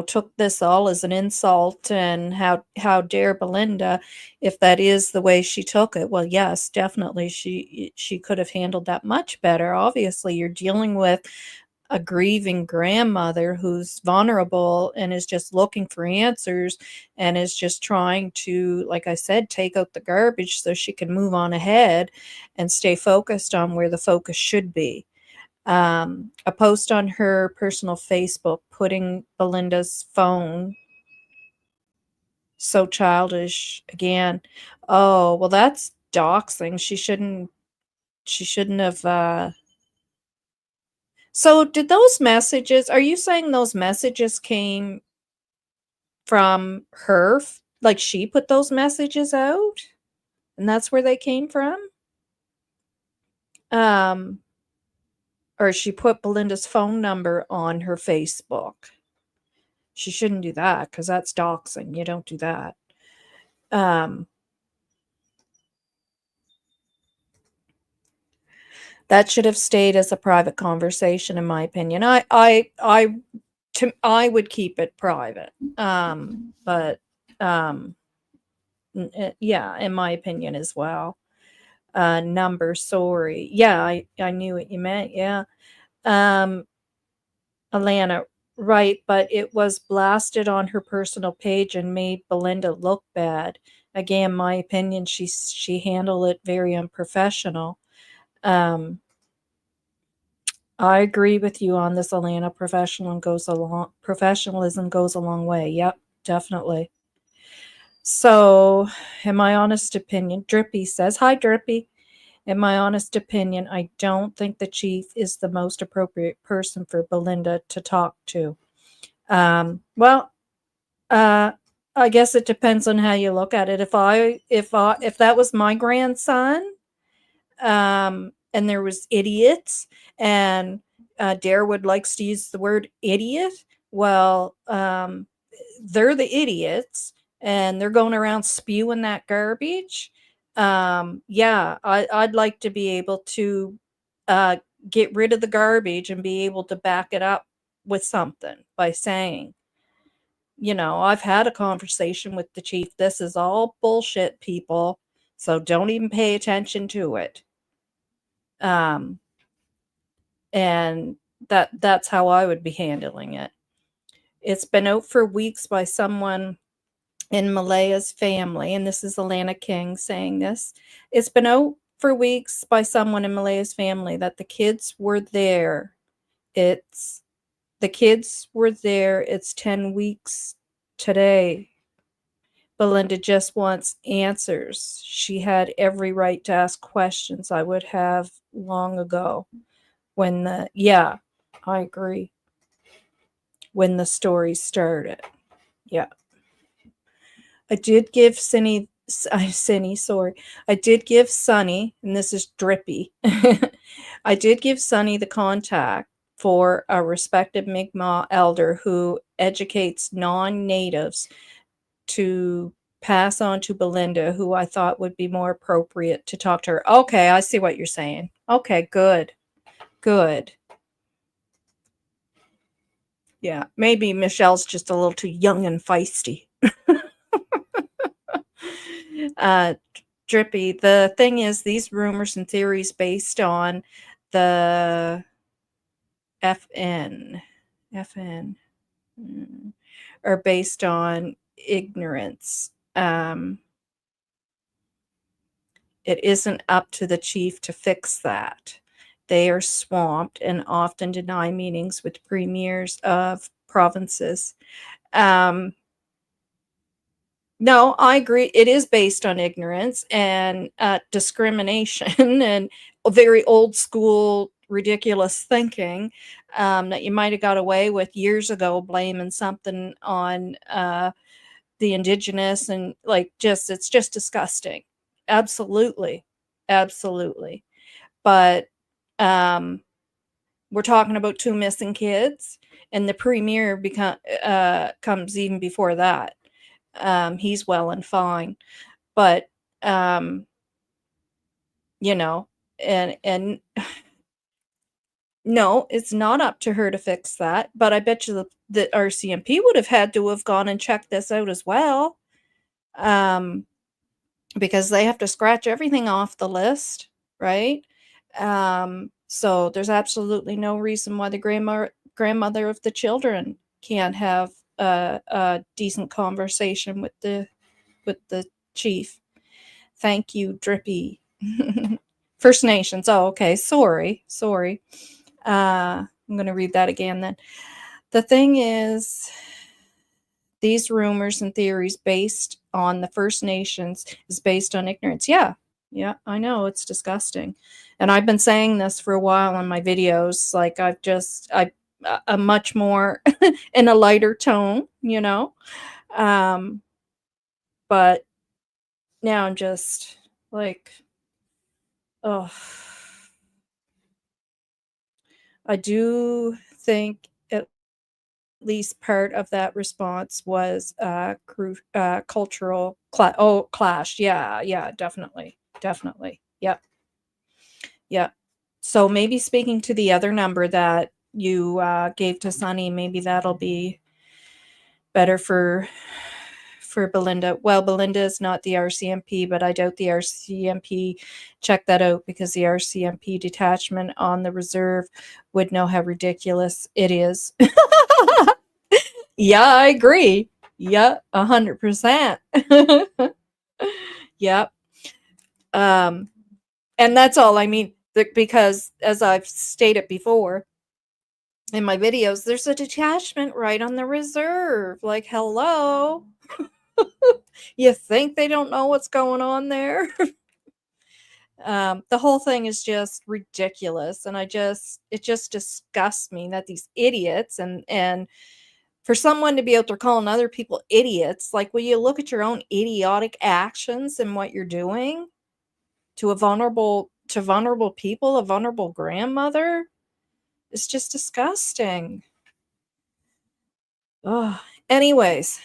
took this all as an insult, and how dare Belinda, if that is the way she took it. Well, yes, definitely she could have handled that much better. Obviously, you're dealing with a grieving grandmother who's vulnerable and is just looking for answers, and is just trying to, like I said, take out the garbage so she can move on ahead and stay focused on where the focus should be. A post on her personal Facebook putting Belinda's phone, so childish again. Oh, well, that's doxing. She shouldn't have So did those messages, are you saying those messages came from her? Like, she put those messages out and that's where they came from? Um, or she put Belinda's phone number on her Facebook. She shouldn't do that, because that's doxing. You don't do that. That should have stayed as a private conversation, in my opinion. I would keep it private. But yeah, in my opinion as well. Number, sorry. Yeah, I knew what you meant. Yeah. Alana, right, but it was blasted on her personal page and made Belinda look bad. Again, my opinion, she handled it very unprofessional. Um, I agree with you on this, Alana. Professionalism goes a long way. Yep, definitely. So, in my honest opinion, Drippy says, hi, Drippy. In my honest opinion, I don't think the chief is the most appropriate person for Belinda to talk to. Well, I guess it depends on how you look at it. If that was my grandson, and there was idiots, and Darewood likes to use the word idiot, well, they're the idiots, and they're going around spewing that garbage. Yeah, I'd like to be able to get rid of the garbage and be able to back it up with something by saying, I've had a conversation with the chief. This is all bullshit, people. So don't even pay attention to it. And that's how I would be handling it. It's been out for weeks by someone in Malaya's family, and this is Alana King saying this. It's been out for weeks by someone in Malaya's family that the kids were there. The kids were there. It's 10 weeks today. Belinda just wants answers. She had every right to ask questions. I would have long ago. Yeah, I agree. When the story started. Yeah. I did give Sunny, sorry. I did give Sunny, and this is Drippy. I did give Sunny the contact for a respected Mi'kmaq elder who educates non-natives to pass on to Belinda, who I thought would be more appropriate to talk to her. Okay, I see what you're saying. Okay, good. Good. Yeah, maybe Michelle's just a little too young and feisty. uh, Drippy, the thing is, these rumors and theories based on the FN are based on ignorance. It isn't up to the chief to fix that. They are swamped and often deny meetings with premiers of provinces. Um, no, I agree. It is based on ignorance and discrimination and very old school, ridiculous thinking that you might have got away with years ago, blaming something on the indigenous and like it's just disgusting. Absolutely. Absolutely. But we're talking about 2 missing kids, and the premier comes even before that. He's well and fine, but um, you know, and no, it's not up to her to fix that. But I bet you the RCMP would have had to have gone and checked this out as well, because they have to scratch everything off the list, right? So there's absolutely no reason why the grandmother of the children can't have a decent conversation with the chief. Thank you, Drippy. First Nations. Oh, okay. Sorry. I'm going to read that again then. The thing is, these rumors and theories based on the First Nations is based on ignorance. Yeah, I know, it's disgusting. And I've been saying this for a while on my videos. Like I'm much more in a lighter tone, but now I'm just like, oh, I do think at least part of that response was cultural clash. Yeah, definitely. Yep. So maybe speaking to the other number that you gave to Sunny, maybe that'll be better for Belinda. Well, Belinda is not the RCMP, but I doubt the RCMP checked that out, because the RCMP detachment on the reserve would know how ridiculous it is. Yeah, I agree. Yeah, 100%. Yep. And that's all I mean, because as I've stated before in my videos, there's a detachment right on the reserve. Like, hello. You think they don't know what's going on there? The whole thing is just ridiculous, and it just disgusts me that these idiots and for someone to be out there calling other people idiots, like, will you look at your own idiotic actions and what you're doing to vulnerable people, a vulnerable grandmother? It's just disgusting. Oh, anyways,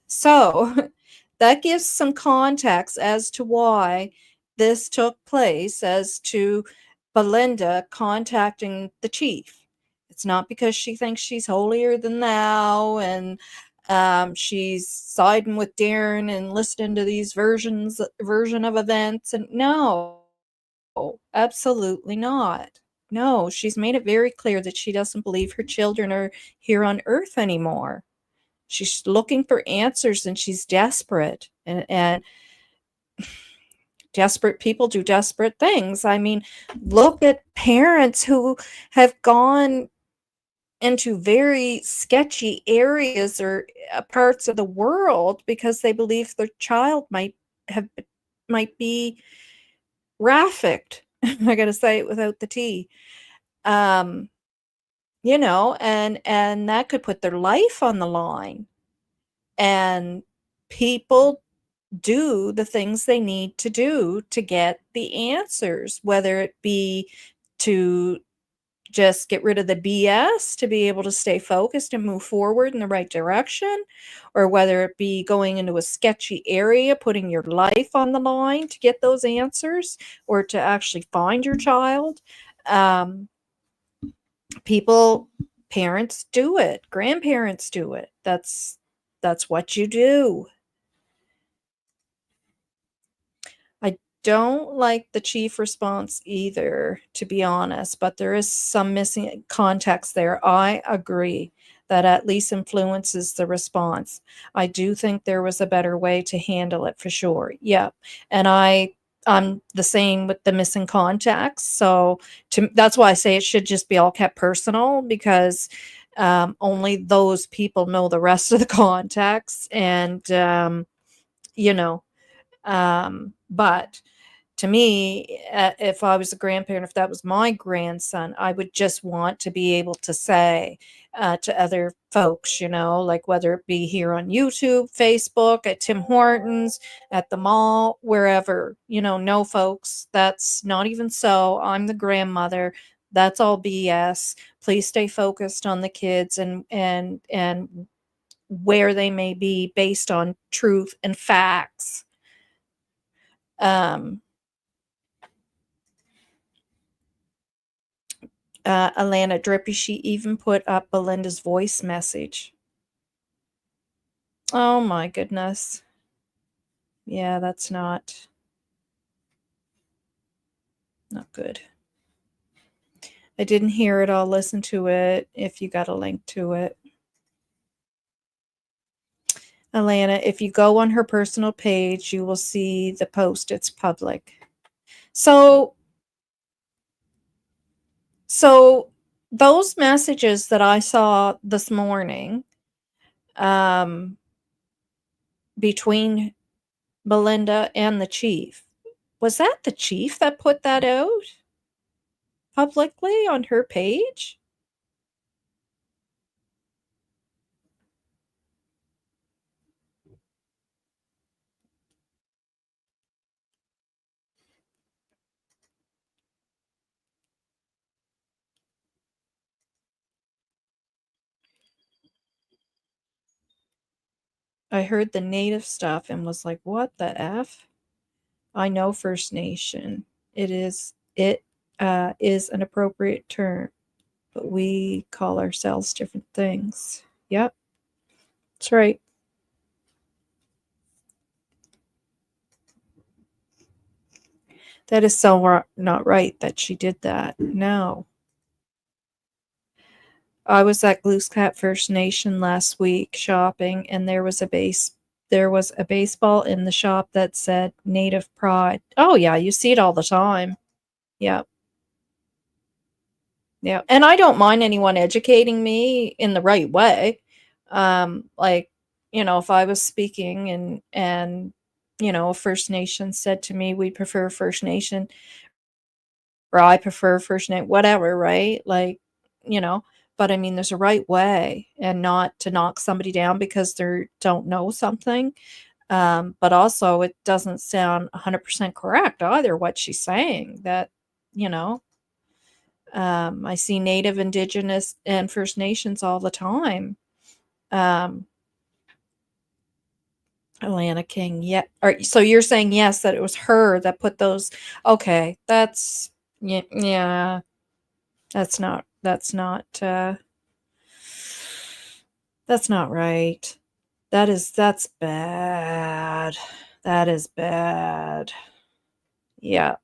so that gives some context as to why this took place, as to Belinda contacting the chief. It's not because she thinks she's holier than thou and she's siding with Darren and listening to these version of events. And no, absolutely not. No, she's made it very clear that she doesn't believe her children are here on Earth anymore. She's looking for answers, and she's desperate. And desperate people do desperate things. I mean, look at parents who have gone into very sketchy areas or parts of the world because they believe their child might be trafficked. I got to say it without the T. And that could put their life on the line. And people do the things they need to do to get the answers, whether it be to just get rid of the BS to be able to stay focused and move forward in the right direction, or whether it be going into a sketchy area, putting your life on the line to get those answers or to actually find your child. Um, people, parents do it, grandparents do it. That's what you do. I don't like the chief response either, to be honest, but there is some missing context there. I agree that at least influences the response. I do think there was a better way to handle it for sure. Yeah. And I'm the same with the missing context. So that's why I say it should just be all kept personal, because only those people know the rest of the context. And, you know, but to me, if I was a grandparent, if that was my grandson, I would just want to be able to say to other folks, like whether it be here on YouTube, Facebook, at Tim Hortons, at the mall, wherever, no, folks, that's not even so. I'm the grandmother. That's all BS. Please stay focused on the kids and where they may be based on truth and facts. Alana Drippy, she even put up Belinda's voice message. Oh my goodness. Yeah, that's not good. I didn't hear it. I'll listen to it if you got a link to it. Alana, if you go on her personal page, you will see the post. It's public. So those messages that I saw this morning, between Belinda and the chief, was that the chief that put that out publicly on her page? I heard the native stuff and was like, what the F? I know First Nation. It is an appropriate term, but we call ourselves different things. Yep. That's right. That is so not right that she did that. No. I was at Glooscap First Nation last week shopping, and there was a baseball in the shop that said Native Pride. Oh yeah, you see it all the time. Yeah. Yeah. And I don't mind anyone educating me in the right way. Like, if I was speaking and a First Nation said to me, we prefer First Nation, or I prefer First Nation, whatever, right? Like, you know, but I mean, there's a right way, and not to knock somebody down because they don't know something. But also, it doesn't sound 100% correct either, what she's saying. That, you know, I see Native, Indigenous, and First Nations all the time. Um, Alana King, yeah. So you're saying yes, that it was her that put those. Okay, yeah. That's not right. That's bad. That is bad. Yeah.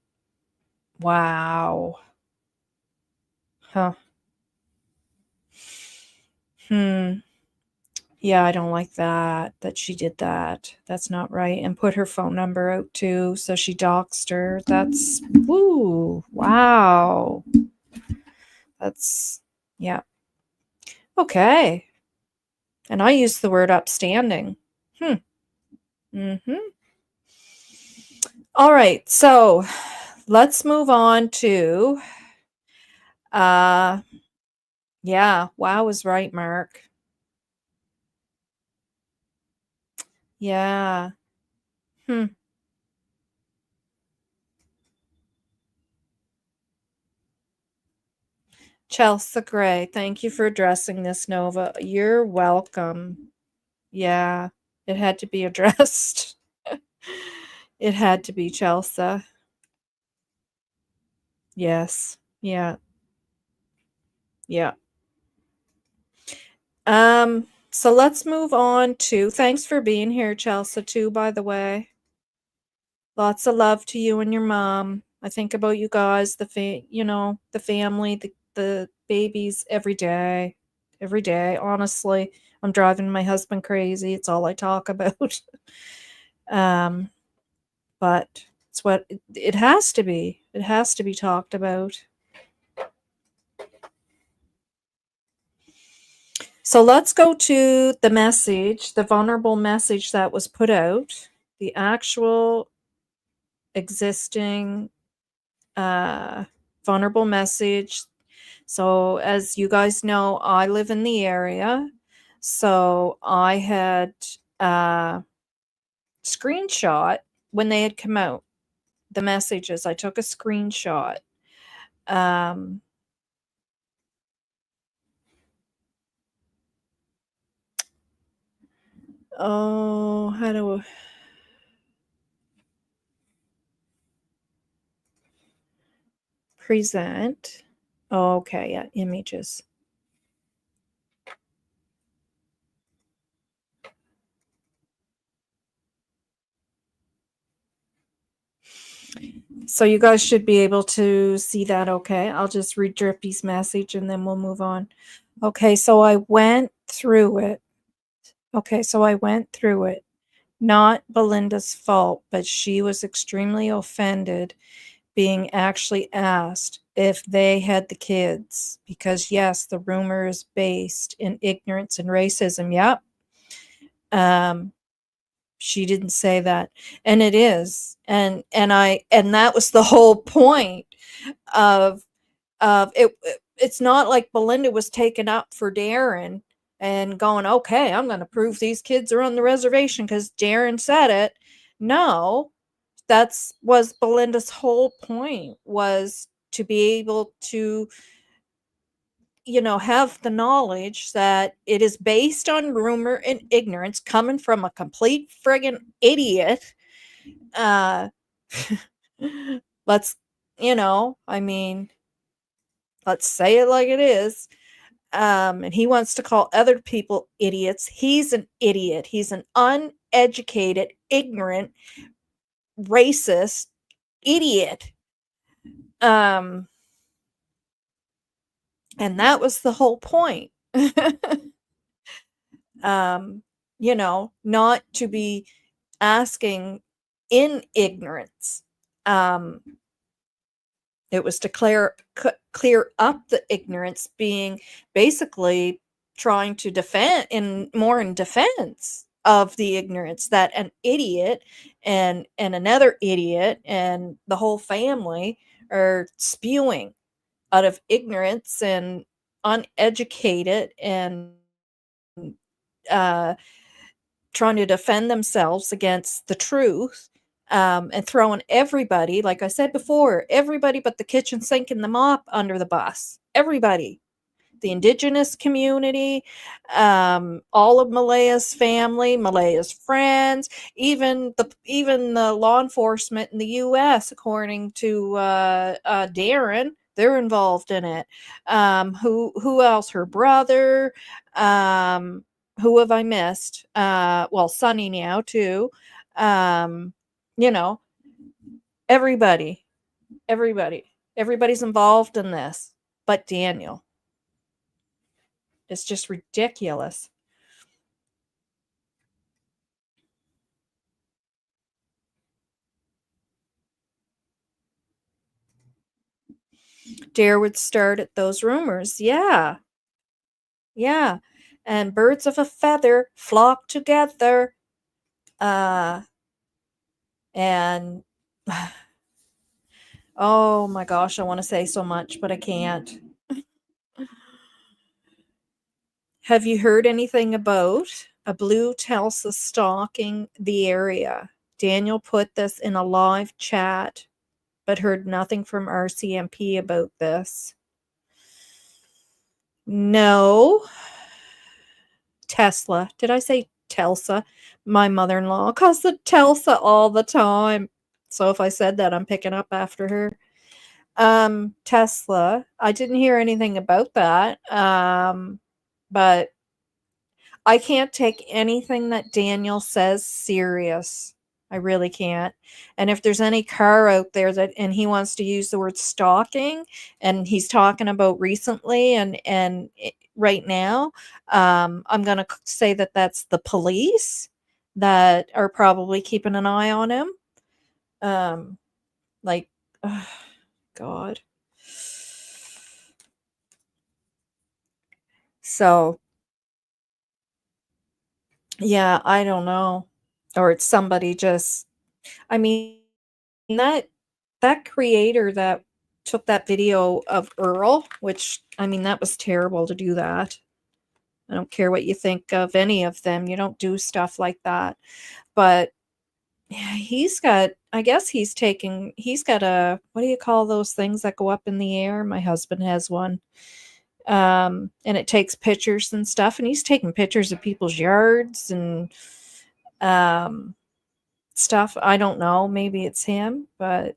Wow. Huh. Hmm. Yeah, I don't like that she did that. That's not right. And put her phone number out too, so she doxed her. That's woo. Wow. That's yeah. Okay. And I use the word upstanding. Mm-hmm. All right. So let's move on to yeah, wow is right, Mark. Yeah. Hmm. Chelsea Gray, thank you for addressing this, Nova. You're welcome. Yeah, it had to be addressed. It had to be Chelsea. Yes. Yeah. Yeah. So let's move on to thanks for being here, Chelsea, too, by the way. Lots of love to you and your mom. I think about you guys, the family, the babies every day. Every day, honestly. I'm driving my husband crazy. It's all I talk about. um, but it's what it has to be. It has to be talked about. So let's go to the message, the vulnerable message that was put out, the actual existing vulnerable message. So, as you guys know, I live in the area. So, I had screenshot when they had come out, the messages. I took a screenshot. Um, how do present? Okay, yeah, images. So you guys should be able to see that, okay? I'll just read Drippy's message and then we'll move on. Okay, so I went through it. Not Belinda's fault, but she was extremely offended being actually asked if they had the kids. Because yes, the rumor is based in ignorance and racism. Yep. She didn't say that. And it is. And that was the whole point of it. It's not like Belinda was taken up for Darren and going, okay, I'm going to prove these kids are on the reservation because Darren said it. No, that's was Belinda's whole point, was to be able to have the knowledge that it is based on rumor and ignorance coming from a complete friggin' idiot. uh let's I mean, let's say it like it is. And he wants to call other people idiots. He's an idiot. He's an uneducated, ignorant, racist idiot. Um, and that was the whole point. Not to be asking in ignorance. It was to clear up the ignorance, being basically trying to defend in defense of the ignorance that an idiot and another idiot and the whole family are spewing out of ignorance and uneducated and uh, trying to defend themselves against the truth, and throwing everybody, like I said before, everybody but the kitchen sink and the mop under the bus. Everybody. The indigenous community, all of Malaya's family, Malaya's friends, even the law enforcement in the U.S., according to Darren, they're involved in it. Who else? Her brother. Who have I missed? Well, Sonny now too. Um, you know, everybody, everybody's involved in this, but Daniel. It's just ridiculous. Dare would start at those rumors. Yeah. Yeah. And birds of a feather flock together. Uh and oh my gosh, I want to say so much, but I can't. Have you heard anything about a blue Telsa stalking the area? Daniel put this in a live chat, but heard nothing from RCMP about this. No. Tesla. Did I say Telsa? My mother-in-law calls it Telsa all the time. So if I said that, I'm picking up after her. Tesla. I didn't hear anything about that. But I can't take anything that Daniel says serious. I really can't. And if there's any car out there that and he wants to use the word stalking and he's talking about recently right now, I'm going to say that that's the police that are probably keeping an eye on him. Um like ugh, God. So, yeah, I don't know. Or it's somebody just I mean that that creator that took that video of Earl, which I mean that was terrible to do that. I don't care what you think of any of them. You don't do stuff like that. But yeah, I guess he's got a what do you call those things that go up in the air? My husband has one. And it takes pictures and stuff and he's taking pictures of people's yards and um stuff. I don't know, maybe it's him, but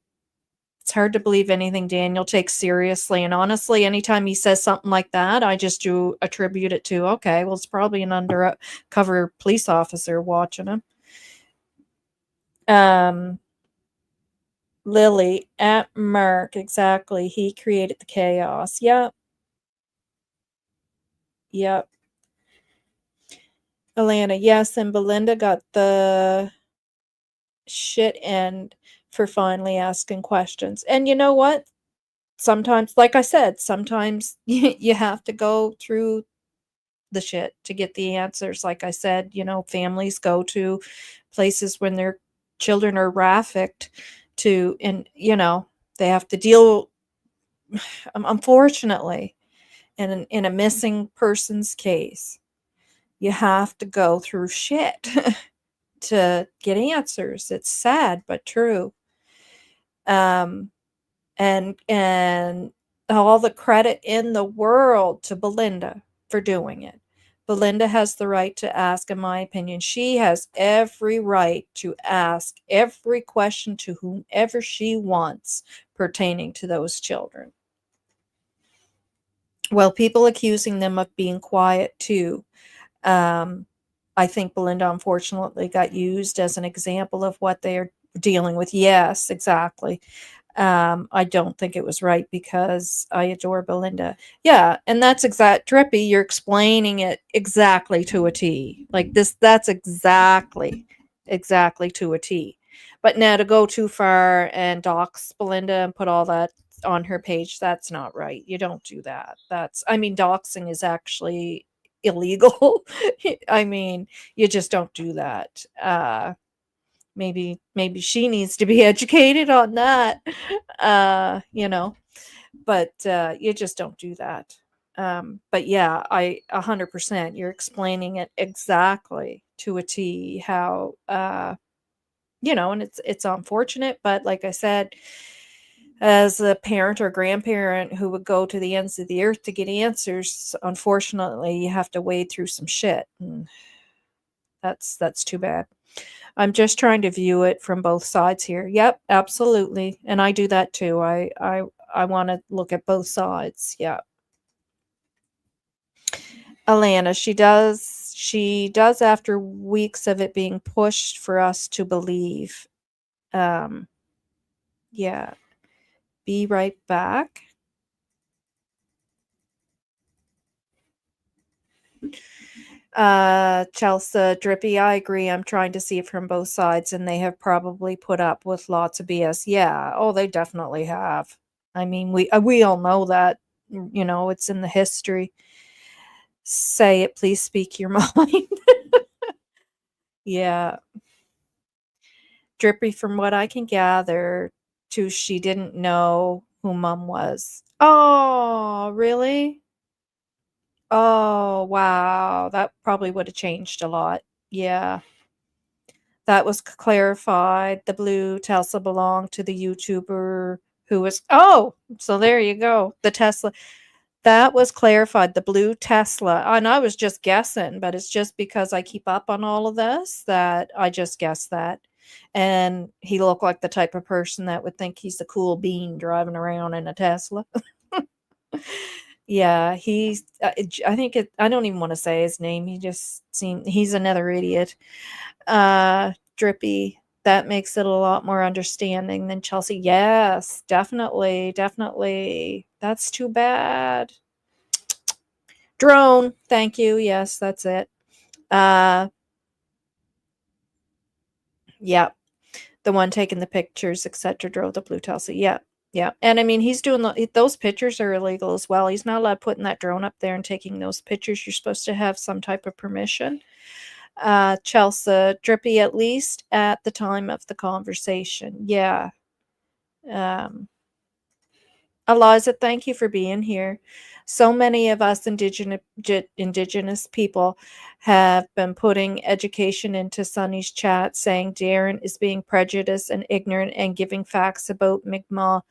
it's hard to believe anything Daniel takes seriously, and honestly, anytime he says something like that, I just do attribute it to, okay, well, it's probably an undercover police officer watching him. Um, Lily at Mark, exactly. He created the chaos. Yep, yep. Alana, yes, and Belinda got the shit end for finally asking questions. And you know what? Sometimes, like I said, sometimes you have to go through the shit to get the answers. Like I said, families go to places when their children are trafficked and they have to deal, unfortunately, in a missing person's case, you have to go through shit to get answers. It's sad, but true. Um, and all the credit in the world to Belinda for doing it. Belinda has the right to ask, in my opinion. She has every right to ask every question to whomever she wants pertaining to those children. Well, people accusing them of being quiet too. Um, I think Belinda unfortunately got used as an example of what they are dealing with. Yes, exactly. I don't think it was right because I adore Belinda. Yeah, and that's exact Drippy, you're explaining it exactly to a T. Like that's exactly to a T. But now to go too far and dox Belinda and put all that on her page, that's not right. You don't do that. I mean, doxing is actually illegal. I mean, you just don't do that. Maybe she needs to be educated on that. You know, but you just don't do that. But yeah, I 100%, you're explaining it exactly to a T how and it's unfortunate, but like I said, as a parent or grandparent who would go to the ends of the earth to get answers, unfortunately, you have to wade through some shit, and that's too bad. I'm just trying to view it from both sides here. Yep, absolutely. And I do that too. I want to look at both sides. Yeah. Alana, she does after weeks of it being pushed for us to believe. Um yeah. Be right back. Chelsea, Drippy, I agree. I'm trying to see it from both sides, and they have probably put up with lots of BS. Yeah. Oh, they definitely have. I mean, we all know that. It's in the history. Say it, please speak your mind. Yeah. Drippy, from what I can gather, too, she didn't know who mom was. Oh, really? Oh, wow. That probably would have changed a lot. Yeah. That was clarified. The blue Tesla belonged to the YouTuber who was so there you go. The Tesla. That was clarified, the blue Tesla, and I was just guessing, but it's just because I keep up on all of this that I just guessed that. And he looked like the type of person that would think he's the cool bean driving around in a Tesla. Yeah, I think I don't even want to say his name. He's another idiot. Drippy, that makes it a lot more understanding than Chelsea. Yes, definitely, definitely. That's too bad. Drone, thank you. Yes, that's it. Uh, yeah, the one taking the pictures, etc. Drove the blue Tulsa. Yeah, yeah. And I mean, he's doing those pictures are illegal as well. He's not allowed putting that drone up there and taking those pictures. You're supposed to have some type of permission. Chelsea, Drippy, at least at the time of the conversation. Yeah. Um, Eliza, thank you for being here. So many of us indigenous people have been putting education into Sunny's chat, saying Darren is being prejudiced and ignorant and giving facts about Mi'kmaq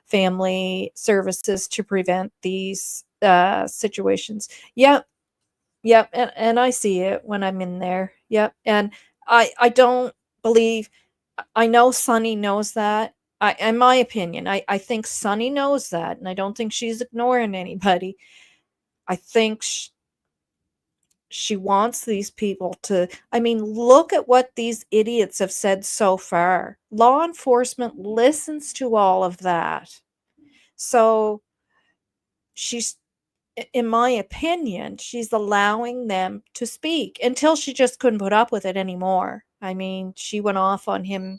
family services to prevent these situations. Yep, yep, and I see it when I'm in there. Yep, and I don't believe. I know Sunny knows that. In my opinion, I think Sunny knows that, and I don't think she's ignoring anybody. I think she wants these people to. I mean, look at what these idiots have said so far. Law enforcement listens to all of that. So she's, in my opinion, she's allowing them to speak until she just couldn't put up with it anymore. I mean, she went off on him.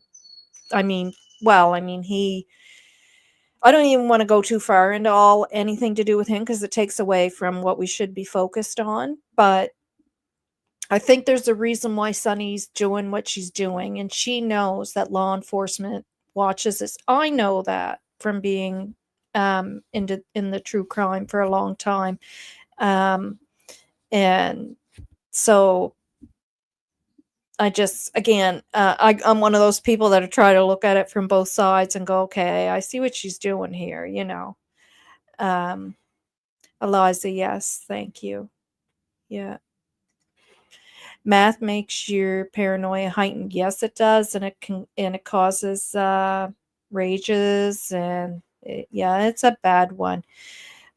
I mean, well, I mean, I don't even want to go too far into anything to do with him because it takes away from what we should be focused on. But I think there's a reason why Sunny's doing what she's doing, and she knows that law enforcement watches this. I know that from being in the true crime for a long time. And so I just, again, I'm one of those people that try to look at it from both sides and go, okay, I see what she's doing here, you know. Eliza, yes, thank you. Yeah. Math makes your paranoia heightened. Yes, it does, and it causes rages, and yeah, it's a bad one.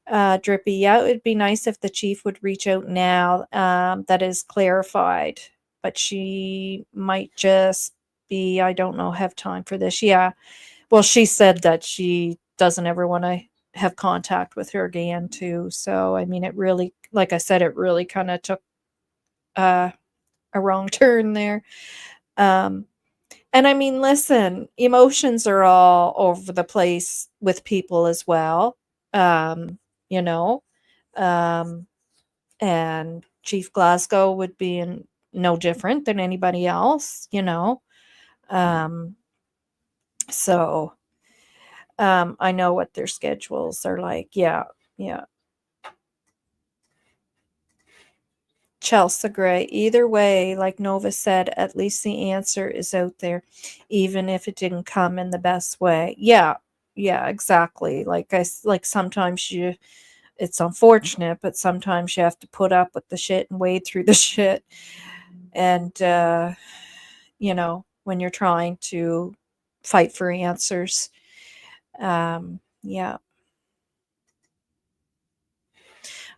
Drippy, yeah, it would be nice if the chief would reach out now. That is clarified, but she might just be, I don't know, have time for this. Yeah. Well, she said that she doesn't ever want to have contact with her again, too. So, I mean, it really, like I said, it really kind of took a wrong turn there. And I mean, listen, emotions are all over the place with people as well. You know, um, and Chief Glasgow would be no different than anybody else, you know. Um, so I know what their schedules are like. Yeah, yeah. Chelsea Gray. Either way, like Nova said, at least the answer is out there, even if it didn't come in the best way. Yeah, yeah, exactly. Like sometimes it's unfortunate, but sometimes you have to put up with the shit and wade through the shit. And you know, when you're trying to fight for answers. Yeah.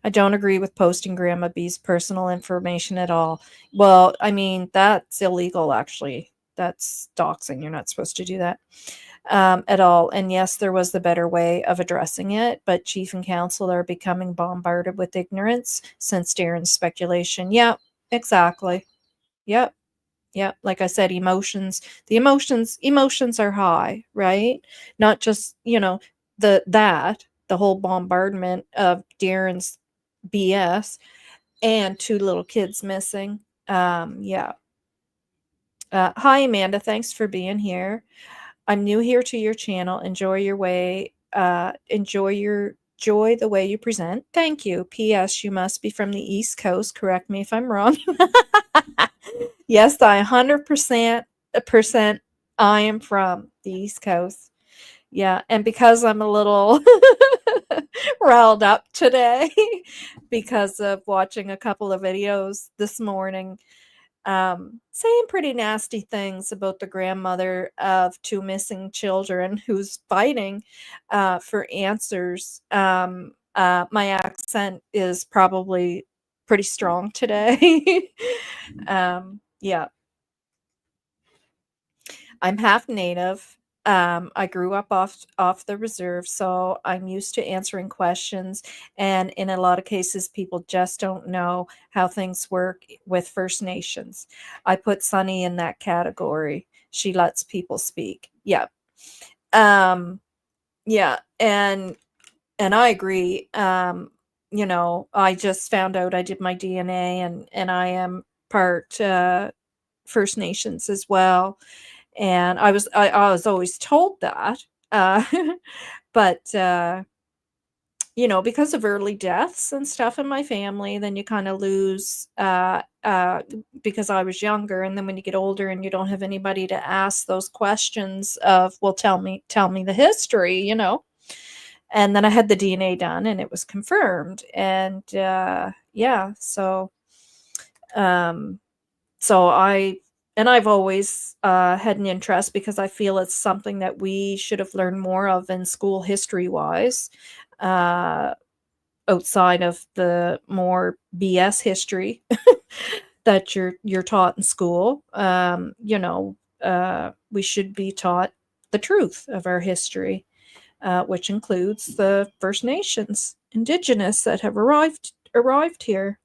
I don't agree with posting Grandma B's personal information at all. Well, I mean, that's illegal, actually. That's doxing. You're not supposed to do that at all. And yes, there was the better way of addressing it, but Chief and Council are becoming bombarded with ignorance since Darren's speculation. Yeah, exactly. Yep. Yep. Like I said, emotions are high, right? Not just, you know, the whole bombardment of Darren's BS and 2 little kids missing. Yeah. Hi, Amanda. Thanks for being here. I'm new here to your channel. Enjoy the way you present. Thank you. P.S. You must be from the East Coast. Correct me if I'm wrong. Yes, I 100% I am from the East Coast. Yeah, and because I'm a little riled up today because of watching a couple of videos this morning, saying pretty nasty things about the grandmother of two missing children who's fighting for answers. My accent is probably pretty strong today. Yeah, I'm half native. I grew up off the reserve, so I'm used to answering questions. And in a lot of cases, people just don't know how things work with First Nations. I put Sunny in that category. She lets people speak. Yeah. Um, yeah, and I agree. I just found out I did my DNA, and I am part First Nations as well. And I was always told that, uh, but, because of early deaths and stuff in my family, then you kinda lose, because I was younger, and then when you get older and you don't have anybody to ask those questions of, "Well, tell me the history," you know? And then I had the DNA done, and it was confirmed, and, yeah, um so I've always had an interest because I feel it's something that we should have learned more of in school history wise, uh, outside of the more BS history that you're taught in school. We should be taught the truth of our history, which includes the First Nations, Indigenous that have arrived here.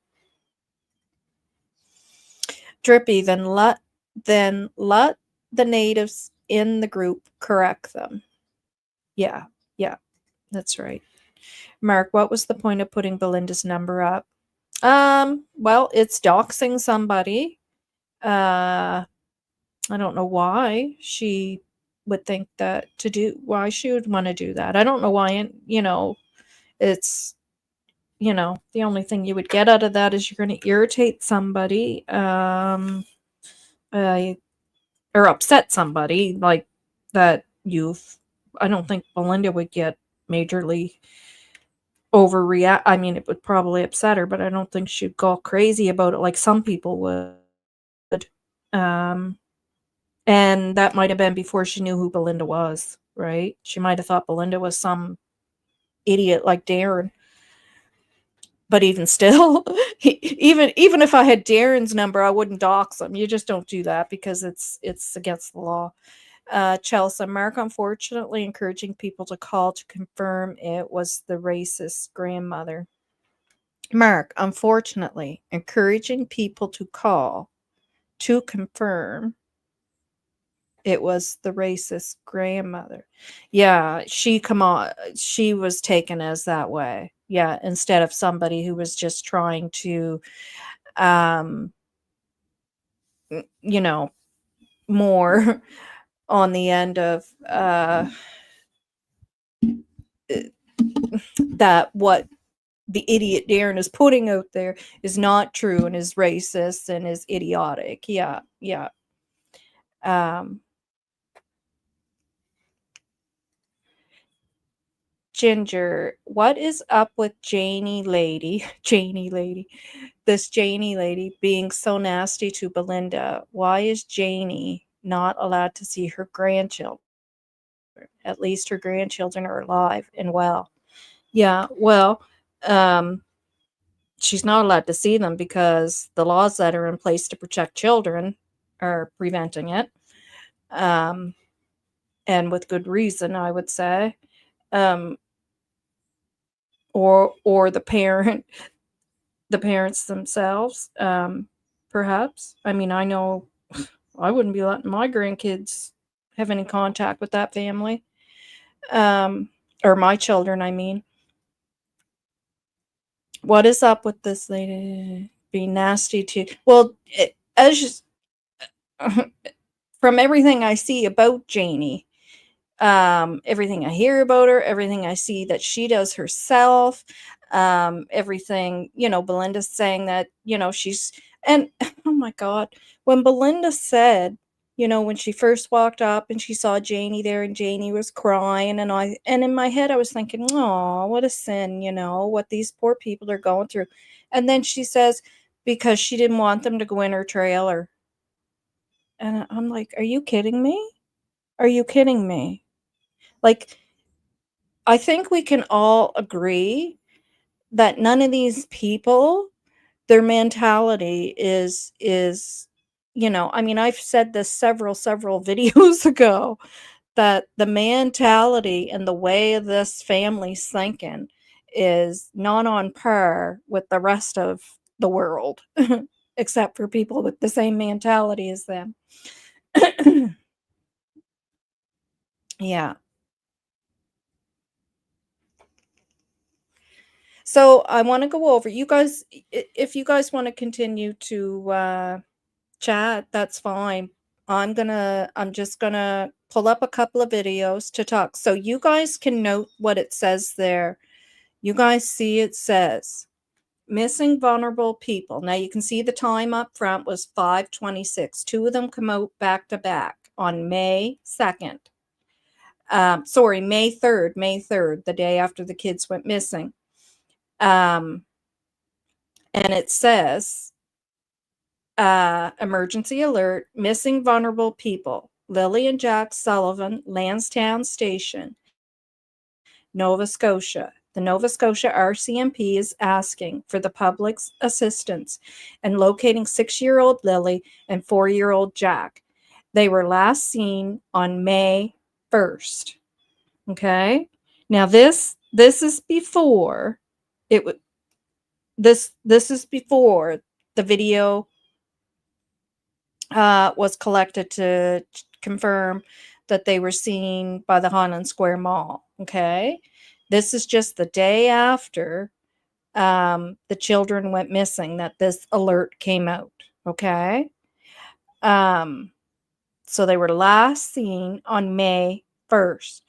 Drippy, then let the natives in the group correct them. Yeah, yeah, that's right. Mark, what was the point of putting Belinda's number up? Well, it's doxing somebody. I don't know why she would think that why she would want to do that. I don't know why, and it's the only thing you would get out of that is you're going to irritate somebody. I or upset somebody like that you've I don't think Belinda would get majorly overreact. I mean, it would probably upset her, but I don't think she'd go crazy about it like some people would. Um, and that might have been before she knew who Belinda was, right? She might have thought Belinda was some idiot like Darren. But even still, even if I had Darren's number, I wouldn't dox him. You just don't do that because it's against the law. Chelsea, Mark unfortunately encouraging people to call to confirm it was the racist grandmother. Mark, unfortunately, encouraging people to call to confirm it was the racist grandmother. Yeah, she was taken as that way. Yeah, instead of somebody who was just trying to, um, you know, more on the end of that what the idiot Darren is putting out there is not true and is racist and is idiotic. Yeah, yeah. Um, Ginger, what is up with Janie lady? Janie lady. This Janie lady being so nasty to Belinda. Why is Janie not allowed to see her grandchildren? At least her grandchildren are alive and well. Yeah, well, um, she's not allowed to see them because the laws that are in place to protect children are preventing it. Um, and with good reason, I would say. Um, or the parents themselves, perhaps. I mean, I know I wouldn't be letting my grandkids have any contact with that family, um, or my children, I mean. What is up with this lady being nasty to well, as from everything I see about Janie, everything I hear about her, everything I see that she does herself, everything, Belinda's saying that, she's, and oh my God, when Belinda said when she first walked up and she saw Janie there and Janie was crying, and in my head I was thinking, oh, what a sin, what these poor people are going through. And then she says, because she didn't want them to go in her trailer. And I'm like, are you kidding me? Are you kidding me? Like, I think we can all agree that none of these people, their mentality is I mean, I've said this several videos ago, that the mentality and the way this family's thinking is not on par with the rest of the world, except for people with the same mentality as them. Yeah. So I want to go over, you guys, if you guys want to continue to chat, that's fine. I'm just gonna pull up a couple of videos to talk. So you guys can note what it says there. You guys see it says missing vulnerable people. Now you can see the time up front was 5:26. Two of them come out back to back on May 2nd. Sorry, May 3rd, the day after the kids went missing. And it says, emergency alert, missing vulnerable people. Lilly&Jack Sullivan, Lansdowne Station, Nova Scotia. The Nova Scotia RCMP is asking for the public's assistance in locating 6-year-old Lily and 4-year-old Jack. They were last seen on May 1st. Okay? Now this is before it would this is before the video was collected to confirm that they were seen by the Highland Square Mall. Okay. This is just the day after the children went missing that this alert came out. Okay. So they were last seen on May 1st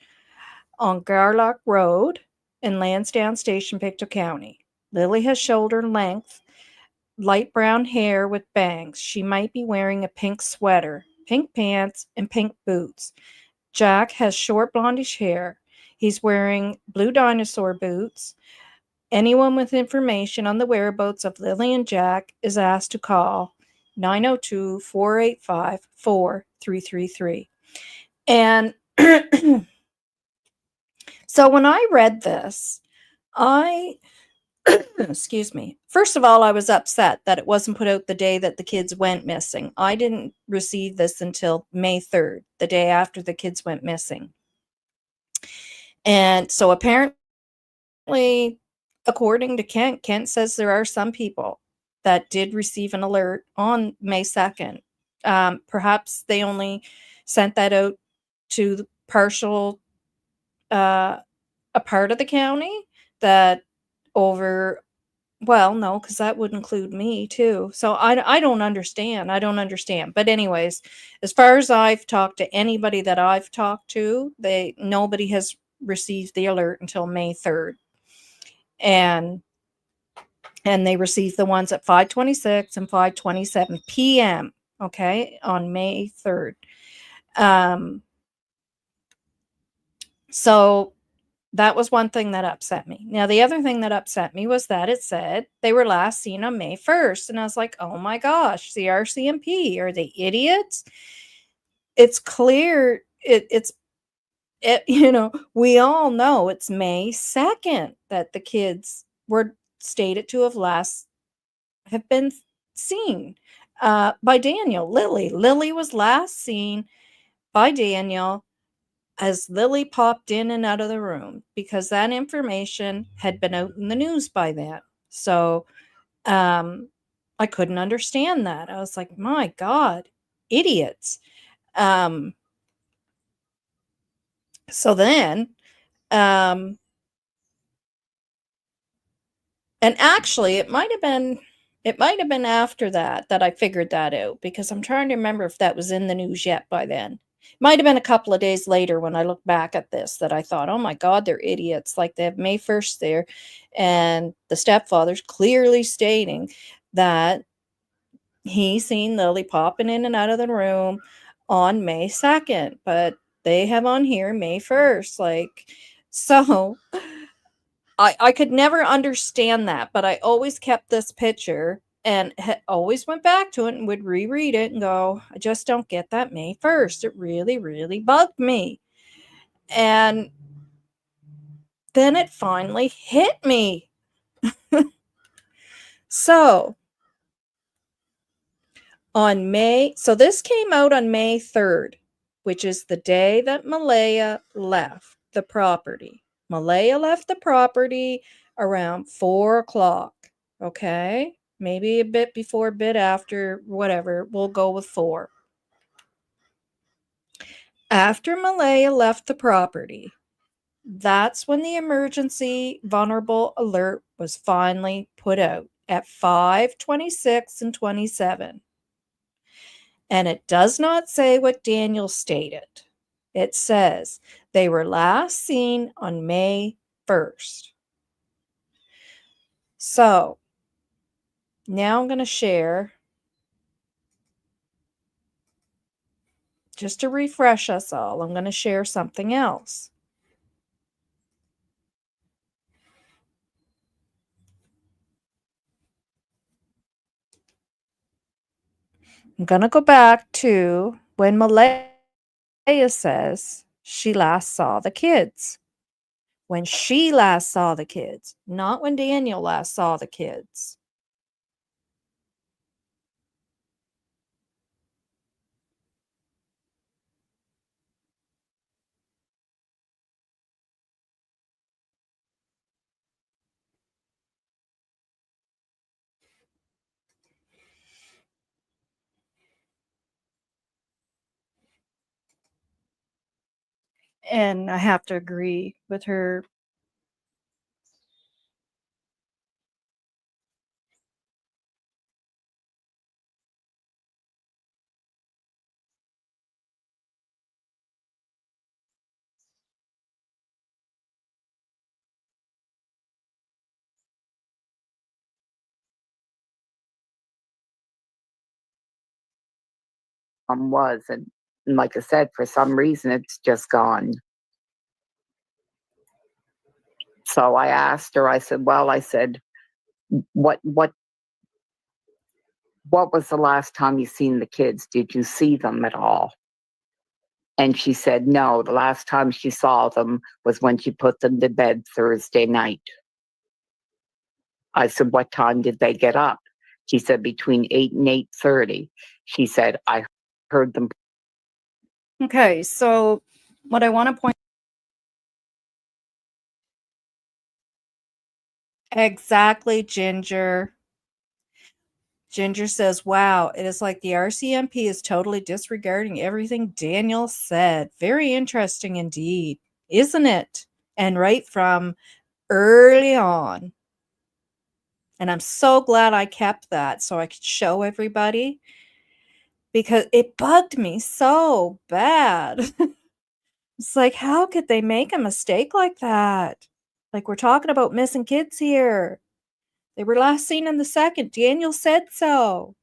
on Garlock Road in Lansdowne Station, Pictou County. Lily has shoulder length light brown hair with bangs. She might be wearing a pink sweater, pink pants, and pink boots. Jack has short blondish hair. He's wearing blue dinosaur boots. Anyone with information on the whereabouts of Lily and Jack is asked to call 902-485-4333. And so when I read this, I excuse me. First of all, I was upset that it wasn't put out the day that the kids went missing. I didn't receive this until May 3rd, the day after the kids went missing. And so apparently, according to Kent says there are some people that did receive an alert on May 2nd. Perhaps they only sent that out to the partial, a part of the county that over. Well, no, because that would include me too. So I don't understand. I don't understand. But anyways, as far as I've talked to anybody that I've talked to, nobody has received the alert until May 3rd. And they received the ones at 5:26 and 5:27 p.m. Okay, on May 3rd. So that was one thing that upset me. Now, the other thing that upset me was that it said they were last seen on May 1st. And I was like, oh my gosh, the RCMP, are they idiots? It's clear. We all know it's May 2nd that the kids were stated to have been seen by Daniel. Lily was last seen by Daniel as Lily popped in and out of the room, because that information had been out in the news by then. So I couldn't understand that. I was like, my God, idiots. So then, and actually it might have been after that I figured that out, because I'm trying to remember if that was in the news yet by then. Might have been a couple of days later when I look back at this that I thought, oh my God, they're idiots. Like, they have May 1st there, and the stepfather's clearly stating that he seen Lily popping in and out of the room on May 2nd, but they have on here May 1st. Like, so I could never understand that, but I always kept this picture and always went back to it and would reread it and go, I just don't get that May 1st. It really, really bugged me. And then it finally hit me. So this came out on May 3rd, which is the day that Malaya left the property. Malaya left the property around 4 o'clock. Okay? Maybe a bit before, a bit after, whatever. We'll go with 4. After Malaya left the property, that's when the emergency vulnerable alert was finally put out at 5:26 and 27. And it does not say what Daniel stated. It says they were last seen on May 1st. So now I'm going to share, just to refresh us all, I'm going to share something else. I'm going to go back to when Malaya says she last saw the kids. When she last saw the kids, not when Daniel last saw the kids. And I have to agree with her. Was. And like I said, for some reason, it's just gone. So I asked her, I said, well, I said, what was the last time you seen the kids? Did you see them at all? And she said, no, the last time she saw them was when she put them to bed Thursday night. I said, what time did they get up? She said, between 8 and 8:30. She said, I heard them. Okay, so what I want to point exactly, Ginger. Ginger says, wow, it is like the RCMP is totally disregarding everything Daniel said. Very interesting indeed, isn't it? And right from early on. And I'm so glad I kept that so I could show everybody, because it bugged me so bad. It's like, how could they make a mistake like that? Like, we're talking about missing kids here. They were last seen in the 2nd. Daniel said so.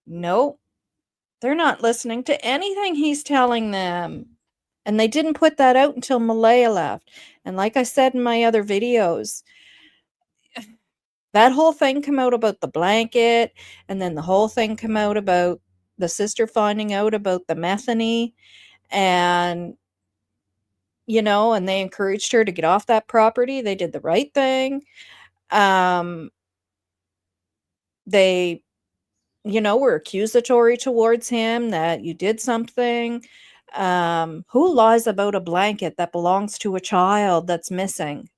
Nope. They're not listening to anything he's telling them. And they didn't put that out until Malaya left. And like I said in my other videos, that whole thing came out about the blanket, and then the whole thing came out about the sister finding out about the methany, and and they encouraged her to get off that property. They did the right thing. They were accusatory towards him that you did something. Who lies about a blanket that belongs to a child that's missing,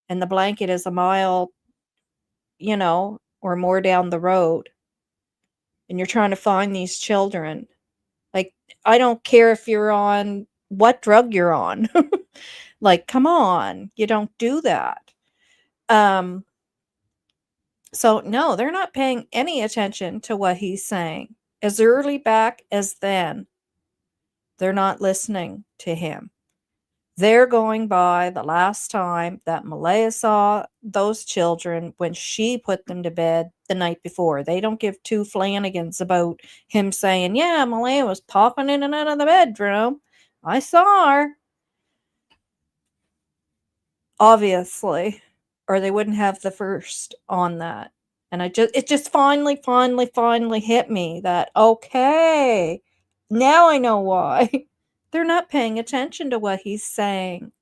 and the blanket is a mile, or more down the road, and you're trying to find these children? Like, I don't care if you're on what drug you're on. Like, come on, you don't do that. Um, so no, they're not paying any attention to what he's saying. As early back as then, they're not listening to him. They're going by the last time that Malaya saw those children when she put them to bed the night before. They don't give two Flanagans about him saying, yeah, Malaya was popping in and out of the bedroom. I saw her. Obviously. Or they wouldn't have the first on that. And it just finally hit me that, okay, now I know why. They're not paying attention to what he's saying.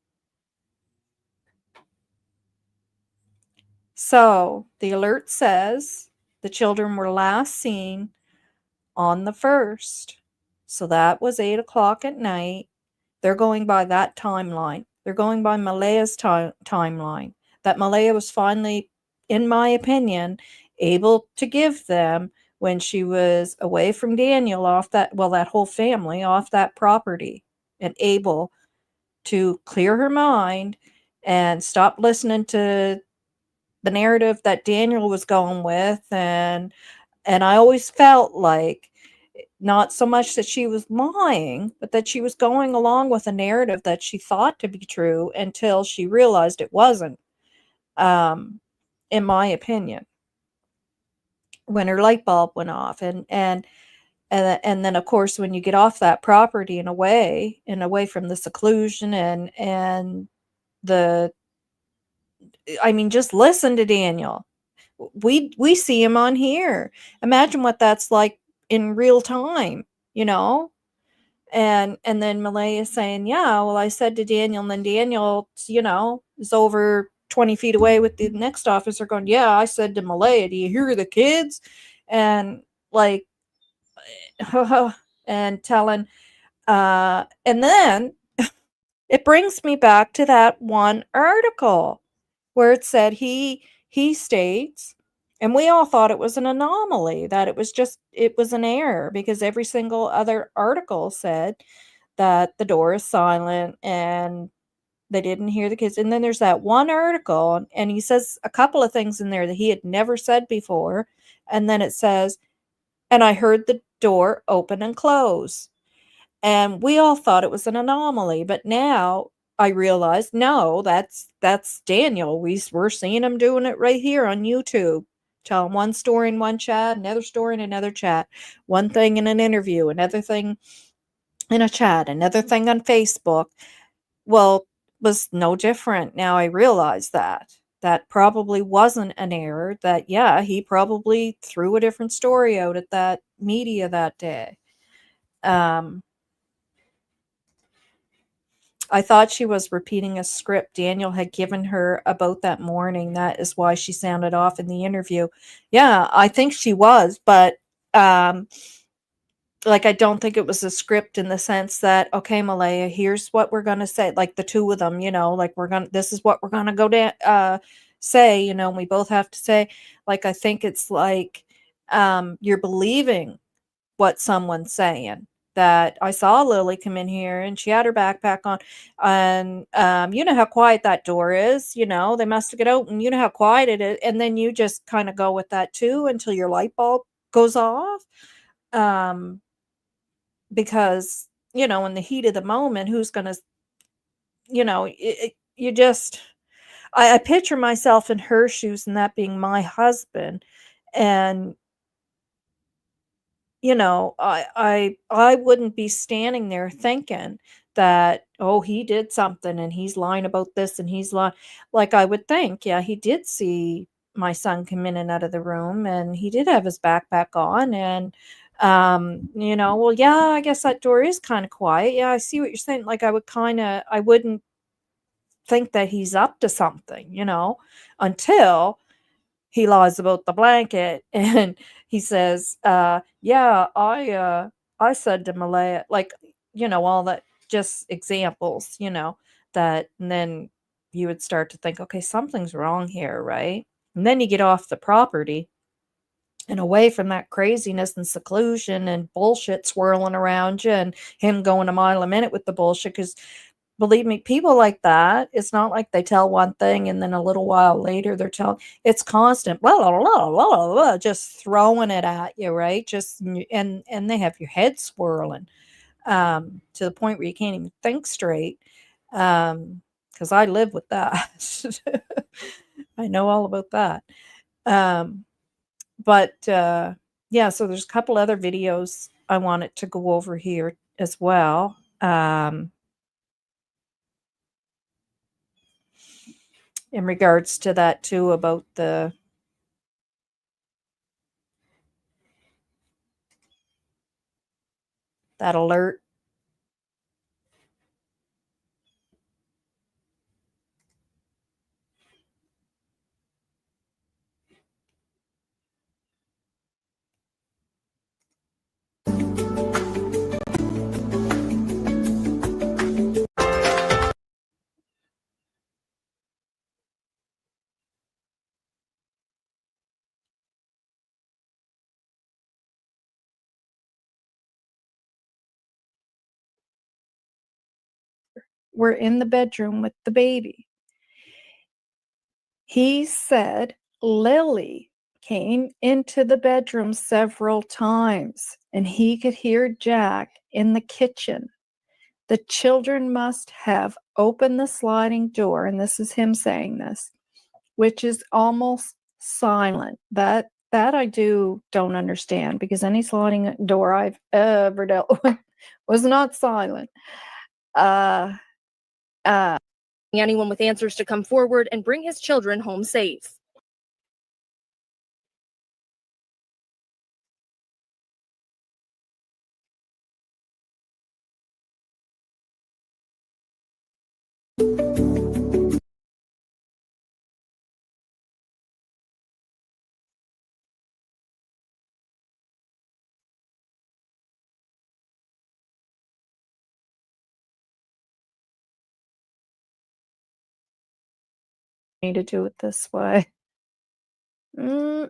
So the alert says the children were last seen on the 1st. So that was 8 o'clock at night. They're going by that timeline. They're going by Malaya's timeline. That Malaya was finally, in my opinion, able to give them when she was away from Daniel off that, well, that whole family off that property, and able to clear her mind and stop listening to the narrative that Daniel was going with. And I always felt like not so much that she was lying, but that she was going along with a narrative that she thought to be true until she realized it wasn't, in my opinion, when her light bulb went off. And then, of course, when you get off that property and away from the seclusion and the, I mean, just listen to Daniel. We see him on here. Imagine what that's like in real time, you know? And then Malaya is saying, yeah, well, I said to Daniel, and then Daniel, is over 20 feet away with the next officer going, yeah, I said to Malaya, do you hear the kids? And like, and telling, and then it brings me back to that one article where it said he states, and we all thought it was an anomaly, that it was an error, because every single other article said that the door is silent and they didn't hear the kids. And then there's that one article, and he says a couple of things in there that he had never said before. And then it says, and I heard the door open and close. And we all thought it was an anomaly, but now I realized, no, that's Daniel. We're seeing him doing it right here on YouTube. Telling one story in one chat, another story in another chat, one thing in an interview, another thing in a chat, another thing on Facebook. Well, was no different. Now I realize that probably wasn't an error, that, yeah, he probably threw a different story out at that media that day. I thought she was repeating a script Daniel had given her about that morning. That is why she sounded off in the interview. Yeah, I think she was, but like, I don't think it was a script in the sense that, okay, Malaya, here's what we're gonna say. Like the two of them, like this is what we're gonna go down, say, and we both have to say. Like, I think it's like, you're believing what someone's saying. That I saw Lily come in here and she had her backpack on, and you know how quiet that door is. They must have get open. You know how quiet it is, and then you just kind of go with that too until your light bulb goes off. Because in the heat of the moment, who's gonna, you just. I picture myself in her shoes, and that being my husband, and I wouldn't be standing there thinking that, oh, he did something and he's lying about this and he's lying. Like, I would think, yeah, he did see my son come in and out of the room, and he did have his backpack on, and well, yeah, I guess that door is kind of quiet. Yeah, I see what you're saying. Like, I wouldn't think that he's up to something, until he lies about the blanket and he says, yeah, I said to Malaya, like, all that, just examples, that, and then you would start to think, okay, something's wrong here, right? And then you get off the property and away from that craziness and seclusion and bullshit swirling around you, and him going a mile a minute with the bullshit. Because believe me, people like that, it's not like they tell one thing and then a little while later they're telling, it's constant, blah, blah, blah, blah, blah, just throwing it at you, right? And they have your head swirling, to the point where you can't even think straight. Because I live with that. I know all about that. But yeah, so there's a couple other videos I wanted to go over here as well. In regards to that too, about that alert. We're in the bedroom with the baby. He said Lily came into the bedroom several times and he could hear Jack in the kitchen. The children must have opened the sliding door, and this is him saying this, which is almost silent. That I don't understand, because any sliding door I've ever dealt with was not silent. Anyone with answers to come forward and bring his children home safe. Need to do it this way. I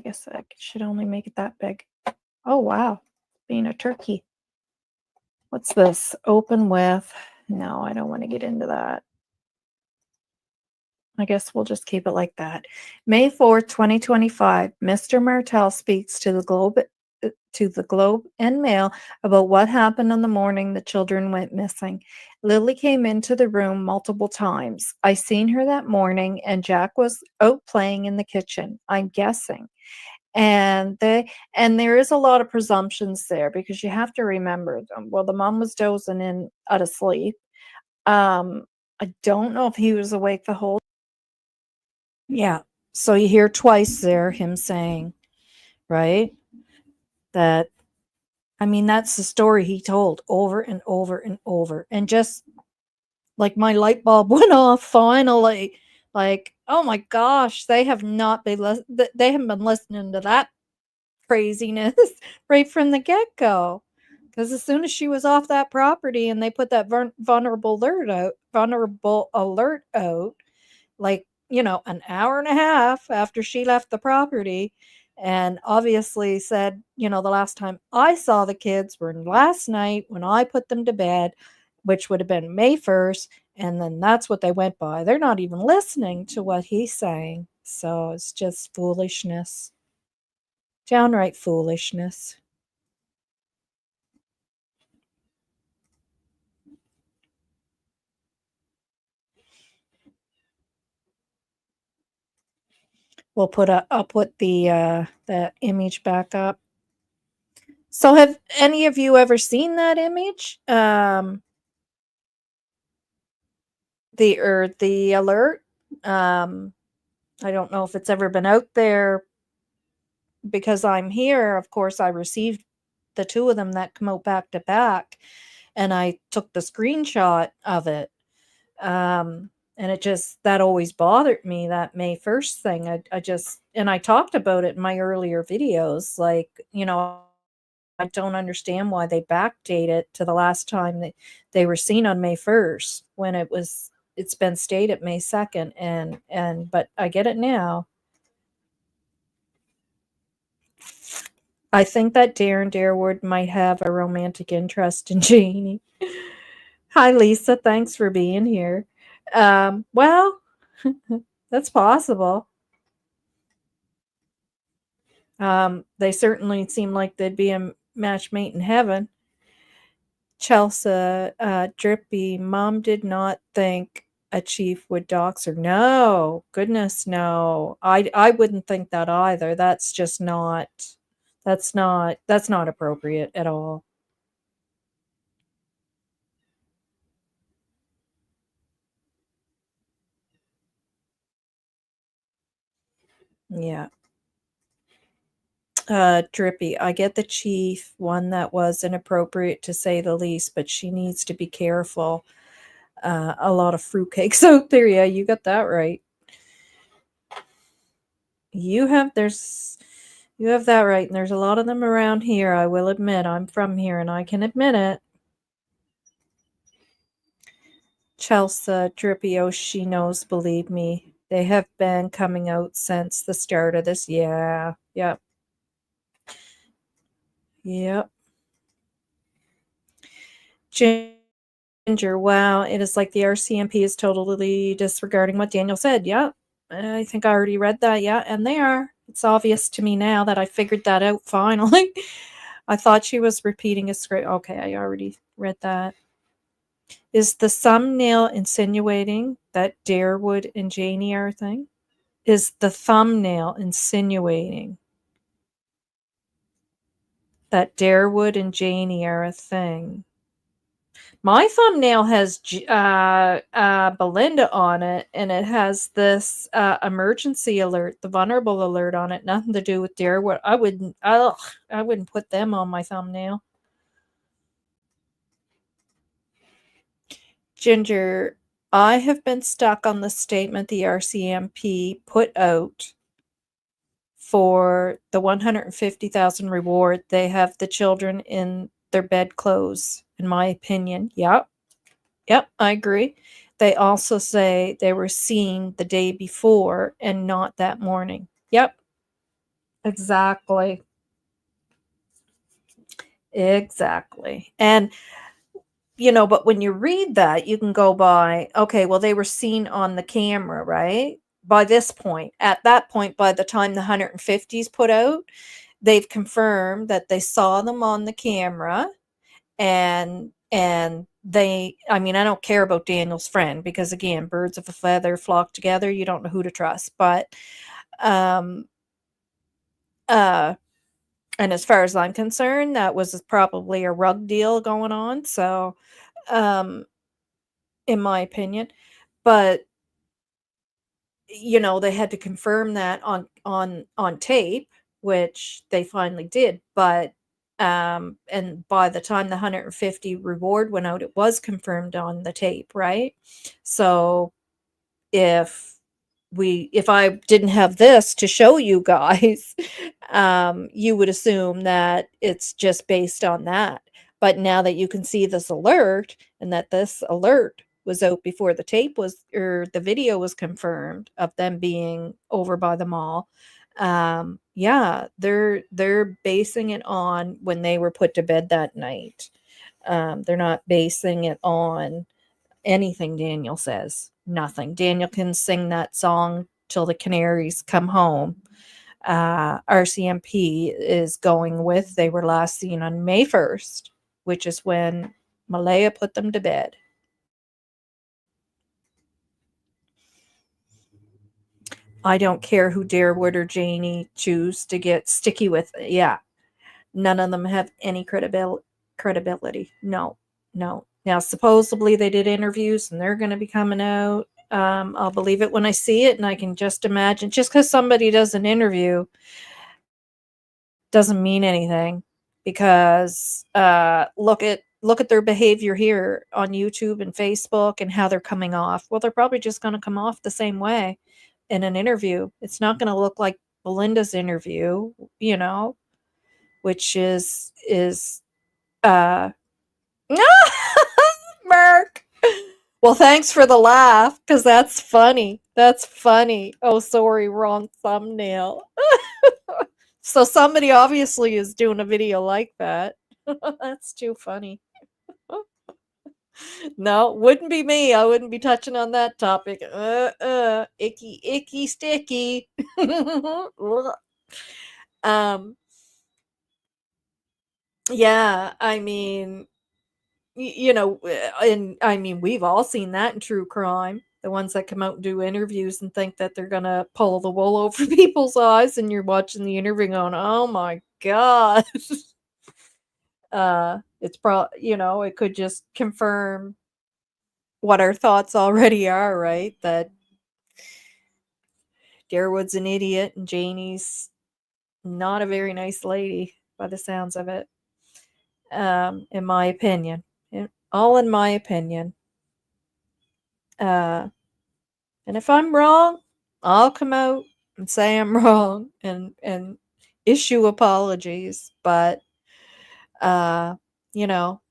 guess I should only make it that big. Oh, wow. Being a turkey. What's this? Open with. No, I don't want to get into that. I guess we'll just keep it like that. May 4th, 2025, Mr. Martell speaks to the Globe and Mail about what happened on the morning the children went missing. Lily came into the room multiple times. I seen her that morning, and Jack was out playing in the kitchen, I'm guessing. And there is a lot of presumptions there, because you have to remember, well, the mom was dozing in out of sleep. I don't know if he was awake the whole. Yeah. So you hear twice there him saying, right? That, I mean, that's the story he told over and over and over. And just like my light bulb went off finally. Like, oh my gosh, they have not been they haven't been listening to that craziness right from the get-go. Because as soon as she was off that property and they put that vulnerable alert out, like, an hour and a half after she left the property, and obviously said, the last time I saw the kids were last night when I put them to bed, which would have been May 1st, and then that's what they went by. They're not even listening to what he's saying. So it's just foolishness. Downright foolishness. I'll put the image back up. So have any of you ever seen that image? The alert. I don't know if it's ever been out there, because I'm here. Of course, I received the two of them that come out back to back, and I took the screenshot of it. And that always bothered me, that May 1st thing. And I talked about it in my earlier videos. Like, I don't understand why they backdate it to the last time that they were seen on May 1st, when it's been stated May 2nd, but I get it now. I think that Darren Darewood might have a romantic interest in Janie. Hi, Lisa. Thanks for being here. Well, that's possible. They certainly seem like they'd be a match made in heaven. Chelsea, Drippy, Mom did not think a chief would dox her. No, goodness, no. I wouldn't think that either. That's just not. That's not appropriate at all. Yeah. Drippy, I get the chief one that was inappropriate to say the least, but she needs to be careful. A lot of fruitcakes out there. Yeah, you got that right. You have that right, and there's a lot of them around here. I will admit, I'm from here, and I can admit it. Chelsea, Drippy, oh, she knows. Believe me, they have been coming out since the start of this. Yeah, yep, yep. Ginger, wow, it is like the RCMP is totally disregarding what Daniel said. Yeah, I think I already read that. Yeah, and they are. It's obvious to me now that I figured that out finally. I thought she was repeating a script. Okay, I already read that. Is the thumbnail insinuating that Darewood and Janie are a thing? Is the thumbnail insinuating that Darewood and Janie are a thing? My thumbnail has Belinda on it, and it has this emergency alert, the vulnerable alert on it. Nothing to do with Darewood. I wouldn't put them on my thumbnail. Ginger, I have been stuck on the statement the RCMP put out for the 150,000 reward. They have the children in their bedclothes, in my opinion. Yep. Yep, I agree. They also say they were seen the day before and not that morning. Yep, exactly. Exactly. And, but when you read that, you can go by, okay, well, they were seen on the camera, right? By this point, at that point, by the time the 150s put out, they've confirmed that they saw them on the camera, and I mean, I don't care about Daniel's friend, because again, birds of a feather flock together. You don't know who to trust. But um and as far as I'm concerned, that was probably a rug deal going on. So um in my opinion, but they had to confirm that on tape, which they finally did. But and by the time the 150 reward went out, it was confirmed on the tape, right? So if I didn't have this to show you guys, you would assume that it's just based on that. But now that you can see this alert, and that this alert was out before the tape was, or the video was confirmed of them being over by the mall, yeah, they're basing it on when they were put to bed that night. They're not basing it on anything Daniel says. Nothing. Daniel can sing that song till the canaries come home. RCMP is going with, they were last seen on May 1st, which is when Malaya put them to bed. I don't care who Darewood or Janie choose to get sticky with. Yeah, none of them have any credibility. No, no. Now, supposedly they did interviews, and they're going to be coming out. I'll believe it when I see it, and I can just imagine. Just because somebody does an interview doesn't mean anything, because look at their behavior here on YouTube and Facebook, and how they're coming off. Well, they're probably just going to come off the same way in an interview. It's not going to look like Belinda's interview, which is uh Mark. Well, thanks for the laugh, because that's funny. That's funny. Oh, sorry, wrong thumbnail. So somebody obviously is doing a video like that. That's too funny. No, wouldn't be me. I wouldn't be touching on that topic. Icky, icky, sticky. um, yeah, I mean, and I mean, we've all seen that in true crime. The ones that come out and do interviews and think that they're gonna pull the wool over people's eyes, and you're watching the interview going, "Oh my god." It's it could just confirm what our thoughts already are, right? That Darwood's an idiot and Janie's not a very nice lady by the sounds of it. In my opinion. All in my opinion. And if I'm wrong, I'll come out and say I'm wrong and issue apologies. But you know,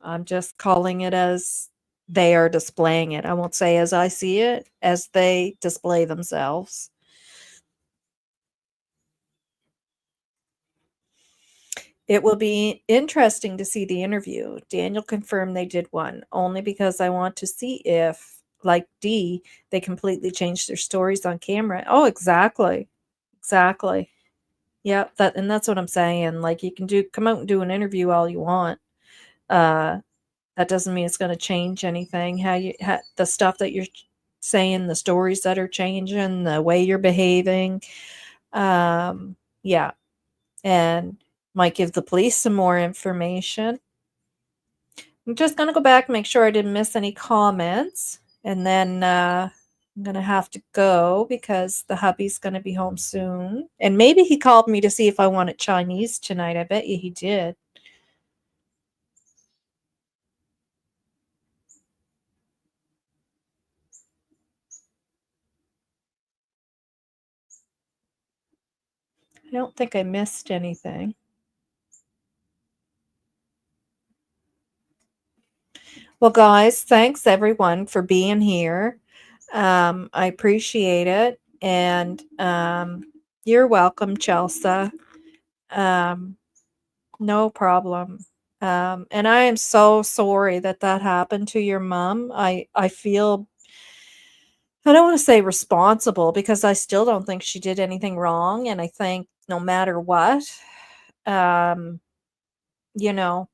I'm just calling it as they are displaying it. I won't say as I see it, as they display themselves. It will be interesting to see the interview. Daniel confirmed they did one, only because I want to see if, like Dee, they completely changed their stories on camera. Oh, exactly. Exactly. Yeah, that's what I'm saying. Like, you can come out and do an interview all you want. That doesn't mean it's going to change anything. The stuff that you're saying, the stories that are changing, the way you're behaving. Yeah. And might give the police some more information. I'm just going to go back and make sure I didn't miss any comments. And then I'm going to have to go because the hubby's going to be home soon. And maybe he called me to see if I wanted Chinese tonight. I bet you he did. I don't think I missed anything. Well, guys, thanks everyone for being here. I appreciate it. And you're welcome, Chelsea. No problem. And I am so sorry that happened to your mom. I feel, I don't want to say responsible because I still don't think she did anything wrong. And I think no matter what, um, you know,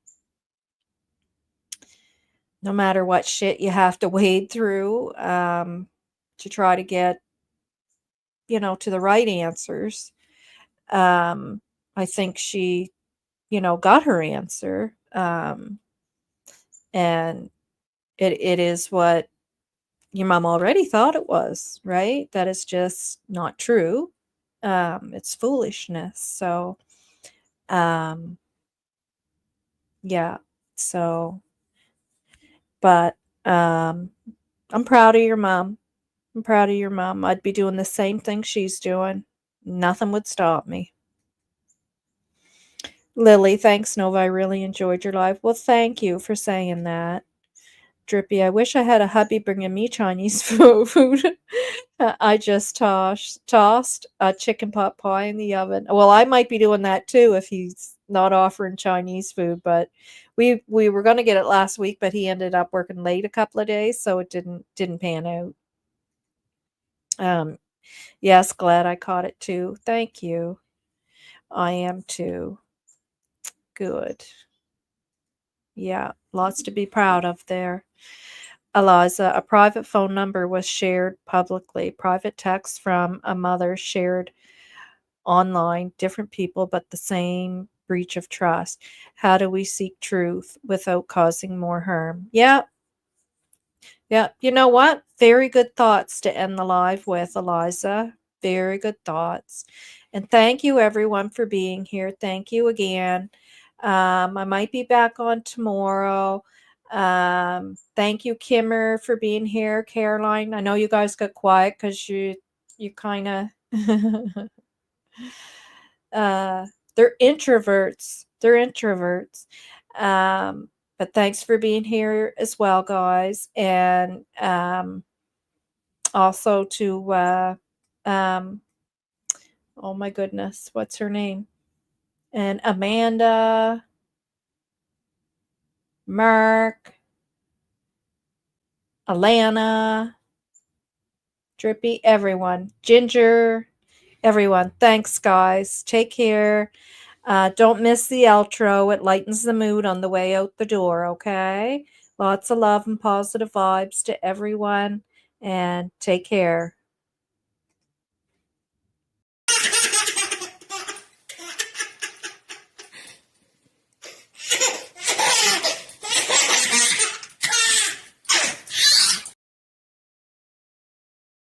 no matter what shit you have to wade through to try to get, to the right answers. I think she, got her answer. And it is what your mom already thought it was, right? That is just not true. It's foolishness. So, yeah. So, but I'm proud of your mom. I'm proud of your mom. I'd be doing the same thing she's doing. Nothing would stop me. Lily, thanks, Nova. I really enjoyed your live. Well, thank you for saying that. Drippy, I wish I had a hubby bringing me Chinese food. I just tossed a chicken pot pie in the oven. Well, I might be doing that too if he's not offering Chinese food. But we were going to get it last week, but he ended up working late a couple of days, so it didn't pan out. Yes, glad I caught it too. Thank you. I am too. Good. Yeah, lots to be proud of there. Eliza, a private phone number was shared publicly. Private text from a mother shared online, different people, but the same breach of trust. How do we seek truth without causing more harm? Yeah. Yeah. You know what? Very good thoughts to end the live with, Eliza. Very good thoughts. And thank you, everyone, for being here. Thank you again. I might be back on tomorrow. Thank you, Kimmer, for being here. Caroline, I know you guys got quiet because you kind of they're introverts. But thanks for being here as well, guys. And also to oh my goodness, what's her name? And Amanda, Mark, Alana, Drippy, everyone, Ginger, everyone. Thanks, guys. Take care. Don't miss the outro. It lightens the mood on the way out the door, okay? Lots of love and positive vibes to everyone. and take care.